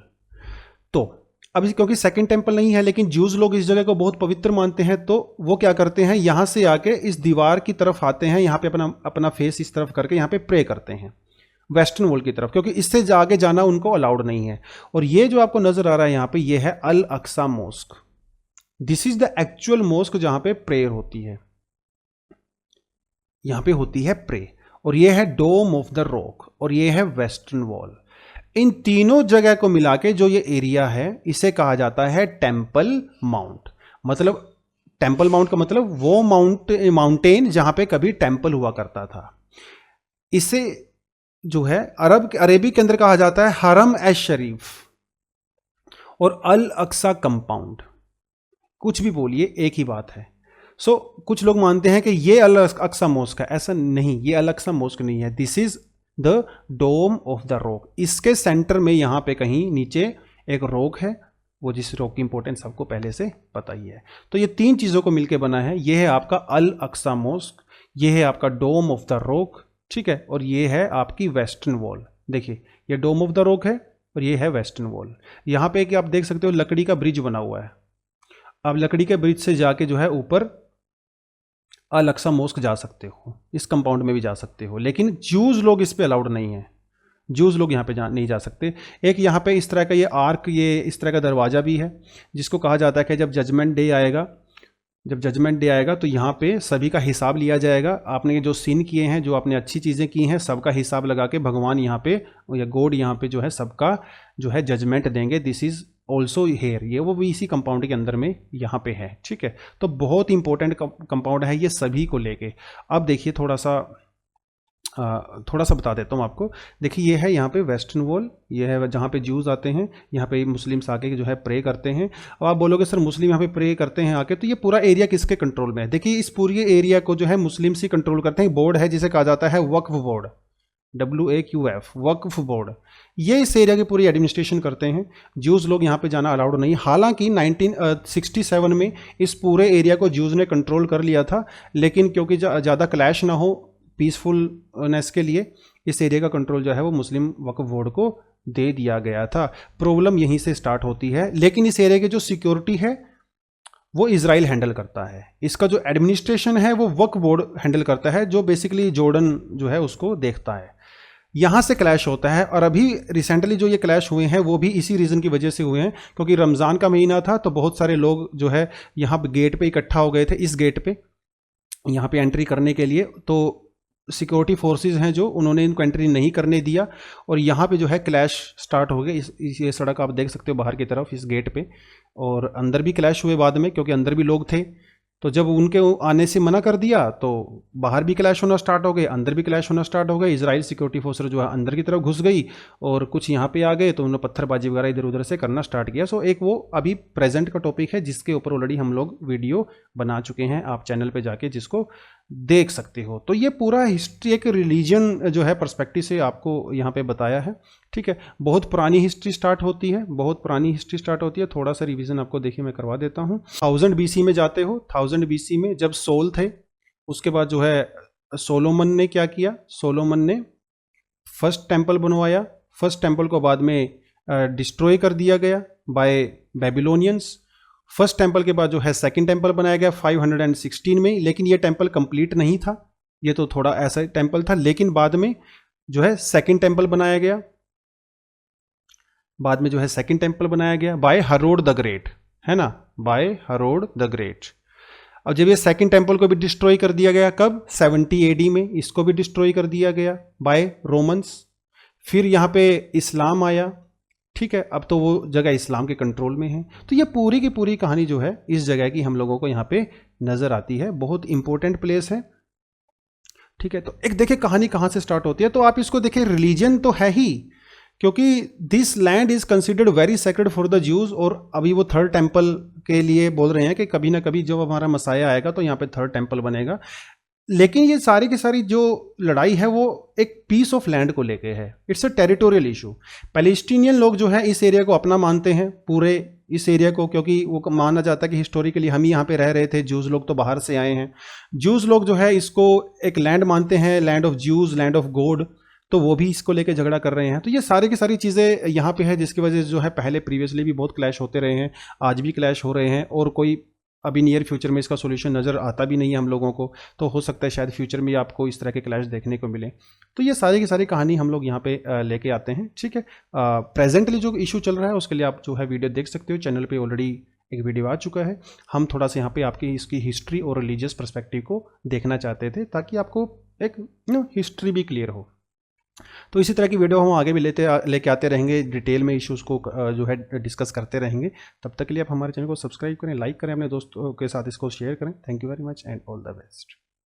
तो अभी क्योंकि सेकंड टेंपल नहीं है, लेकिन ज्यूज लोग इस जगह को बहुत पवित्र मानते हैं, तो वो क्या करते हैं, यहां से आके इस दीवार की तरफ आते हैं, यहां पे अपना फेस इस तरफ करके यहां पे प्रे करते हैं वेस्टर्न वॉल की तरफ, क्योंकि इससे आगे जाना उनको अलाउड नहीं है। और ये जो आपको नजर आ रहा है यहां पे, ये है Al Aqsa mosque, this is the actual mosque जहां पे प्रेयर होती है, यहां पे होती है प्रे। और ये है डोम ऑफ द रॉक और ये है वेस्टर्न वॉल। इन तीनों जगह को मिला के जो ये एरिया है, इसे कहा जाता है टेंपल माउंट। मतलब टेंपल माउंट का मतलब वो माउंटेन जहां पे कभी टेंपल हुआ करता था। इसे जो है अरेबिक के अंदर कहा जाता है हरम एश शरीफ और अल अक्सा कंपाउंड। कुछ भी बोलिए एक ही बात है। सो कुछ लोग मानते हैं कि ये अल अक्सा मॉस्क है, ऐसा नहीं, ये अल अक्सा मॉस्क नहीं है, this is the dome of the rock. इसके सेंटर में यहां पे कहीं नीचे एक रॉक है, वो जिस रॉक की इंपॉर्टेंस आपको पहले से पता ही है। तो ये 3 चीजों को मिलकर बना है। ये है आपका अल अक्सा मॉस्क, ये है आपका डोम ऑफ द रॉक, ठीक है, और ये है आपकी वेस्टर्न वॉल। देखिए ये डोम ऑफ द रॉक है और ये है वेस्टर्न वॉल। यहां पे कि आप देख सकते हो लकड़ी का ब्रिज बना हुआ है। आप लकड़ी के ब्रिज से जाके जो है ऊपर अल अक्सा मॉस्क जा सकते हो, इस कंपाउंड में भी जा सकते हो, लेकिन ज्यूज लोग इस पे अलाउड नहीं है, ज्यूज लोग यहाँ पे नहीं जा सकते। एक यहाँ पे इस तरह का ये आर्क, ये इस तरह का दरवाजा भी है जिसको कहा जाता है कि जब जजमेंट डे आएगा तो यहाँ पे सभी का हिसाब लिया जाएगा। आपने जो सिन किए हैं, जो आपने अच्छी चीज़ें की हैं, सबका हिसाब लगा के भगवान यहाँ पे या गॉड यहाँ पे जो है सबका जो है जजमेंट देंगे। दिस इज ऑल्सो हेयर, ये वो भी इसी कंपाउंड के अंदर में यहाँ पे है, ठीक है। तो बहुत इंपॉर्टेंट कंपाउंड है ये सभी को लेके। अब देखिए थोड़ा सा बता देता हूँ आपको। देखिए ये है यहाँ पे वेस्टर्न वॉल, ये है जहाँ पे ज्यूज आते हैं, यहाँ पे मुस्लिम्स आके जो है प्रे करते हैं। अब आप बोलोगे सर मुस्लिम यहाँ पे प्रे करते हैं आके, तो ये पूरा एरिया किसके कंट्रोल में है? देखिए इस पूरे एरिया को जो है मुस्लिम्स ही कंट्रोल करते हैं। बोर्ड है जिसे कहा जाता है वक्फ बोर्ड, WAQF, वक्फ बोर्ड, ये इस एरिया की पूरी एडमिनिस्ट्रेशन करते हैं। ज्यूज लोग यहाँ पे जाना अलाउड नहीं। हालांकि 1967 में इस पूरे एरिया को ज्यूज ने कंट्रोल कर लिया था, लेकिन क्योंकि ज़्यादा क्लैश ना हो पीसफुलनेस के लिए, इस एरिया का कंट्रोल जो है वो मुस्लिम वक्फ बोर्ड को दे दिया गया था। प्रॉब्लम यहीं से स्टार्ट होती है। लेकिन इस एरिया की जो सिक्योरिटी है वो इजराइल हैंडल करता है। इसका जो एडमिनिस्ट्रेशन है वो वक्फ बोर्ड हैंडल करता है, जो बेसिकली जॉर्डन जो है उसको देखता है। यहाँ से क्लैश होता है। और अभी रिसेंटली जो ये क्लैश हुए हैं वो भी इसी रीज़न की वजह से हुए हैं, क्योंकि रमज़ान का महीना था तो बहुत सारे लोग जो है यहाँ पे गेट पे इकट्ठा हो गए थे, इस गेट पे यहाँ पे एंट्री करने के लिए। तो सिक्योरिटी फोर्सेस हैं जो, उन्होंने इनको एंट्री नहीं करने दिया और यहाँ पे जो है क्लैश स्टार्ट हो गए। ये सड़क आप देख सकते हो बाहर की तरफ, इस गेट पे। और अंदर भी क्लैश हुए बाद में, क्योंकि अंदर भी लोग थे। तो जब उनके आने से मना कर दिया तो बाहर भी क्लैश होना स्टार्ट हो गए, अंदर भी क्लैश होना स्टार्ट हो गए। इजराइल सिक्योरिटी फोर्स जो है अंदर की तरफ घुस गई और कुछ यहाँ पे आ गए, तो उन्होंने पत्थरबाजी वगैरह इधर उधर से करना स्टार्ट किया। सो एक वो अभी प्रेजेंट का टॉपिक है जिसके ऊपर ऑलरेडी हम लोग वीडियो बना चुके हैं, आप चैनल पे जाके जिसको देख सकते हो। तो ये पूरा हिस्ट्री एक रिलीजन जो है पर्सपेक्टिव से आपको यहाँ पे बताया है, ठीक है। बहुत पुरानी हिस्ट्री स्टार्ट होती है, बहुत पुरानी हिस्ट्री स्टार्ट होती है। थोड़ा सा रिवीजन आपको देखिए मैं करवा देता हूँ। 1000 BC में जाते हो। 1000 BC में जब सोल थे, उसके बाद जो है सोलोमन ने क्या किया, सोलोमन ने फर्स्ट टेम्पल बनवाया। फर्स्ट टेम्पल को बाद में डिस्ट्रॉय कर दिया गया बाय बेबीलोनियंस। फर्स्ट टेम्पल के बाद जो है सेकंड टेम्पल बनाया गया 516 में, लेकिन ये टेम्पल कंप्लीट नहीं था, ये तो थोड़ा ऐसा टेम्पल था। लेकिन बाद में जो है सेकंड टेम्पल बनाया गया, बाद में जो है सेकंड टेम्पल बनाया गया बाय हेरोड द ग्रेट, है ना, बाय हेरोड द ग्रेट। अब जब ये सेकंड टेम्पल को भी डिस्ट्रॉय कर दिया गया, कब, 70 AD में इसको भी डिस्ट्रॉय कर दिया गया बाय रोमन्स। फिर यहाँ पे इस्लाम आया, ठीक है, अब तो वो जगह इस्लाम के कंट्रोल में है। तो ये पूरी की पूरी कहानी जो है इस जगह की हम लोगों को यहाँ पे नजर आती है। बहुत इंपॉर्टेंट प्लेस है, ठीक है। तो एक देखिए कहानी कहाँ से स्टार्ट होती है, तो आप इसको देखिए, रिलीजन तो है ही, क्योंकि this land is considered very sacred for the Jews. और अभी वो थर्ड टेम्पल के लिए बोल रहे हैं कि कभी ना कभी जब हमारा मसाया आएगा तो यहाँ पे थर्ड टेम्पल बनेगा। लेकिन ये सारी की सारी जो लड़ाई है वो एक पीस ऑफ लैंड को लेके है, it's a territorial issue. Palestinian लोग जो है इस एरिया को अपना मानते हैं, पूरे इस एरिया को, क्योंकि वो माना जाता है कि हिस्टोरिकली हम ही यहाँ पे रह रहे थे, जूस लोग तो बाहर से आए हैं। जूस लोग जो है इसको एक लैंड मानते हैं, land of Jews, land of God, तो वो भी इसको लेके झगड़ा कर रहे हैं। तो ये सारी की सारी चीज़ें यहाँ पे है, जिसकी वजह से जो है पहले प्रीवियसली भी बहुत क्लैश होते रहे हैं, आज भी क्लैश हो रहे हैं, और कोई अभी नियर फ्यूचर में इसका सोल्यूशन नज़र आता भी नहीं है हम लोगों को। तो हो सकता है शायद फ्यूचर में आपको इस तरह के क्लैश देखने को मिले। तो ये सारी की सारी कहानी हम लोग यहाँ पे लेके आते हैं, ठीक है। प्रेजेंटली जो इशू चल रहा है उसके लिए आप जो है वीडियो देख सकते हो, चैनल पे ऑलरेडी एक वीडियो आ चुका है। हम थोड़ा सा यहाँ पे आपकी इसकी हिस्ट्री और रिलीजियस पर्सपेक्टिव को देखना चाहते थे, ताकि आपको एक हिस्ट्री भी क्लियर हो। तो इसी तरह की वीडियो हम आगे भी लेके आते रहेंगे, डिटेल में इश्यूज़ को जो है डिस्कस करते रहेंगे। तब तक के लिए आप हमारे चैनल को सब्सक्राइब करें, लाइक करें, अपने दोस्तों के साथ इसको शेयर करें। Thank you very much and all the best.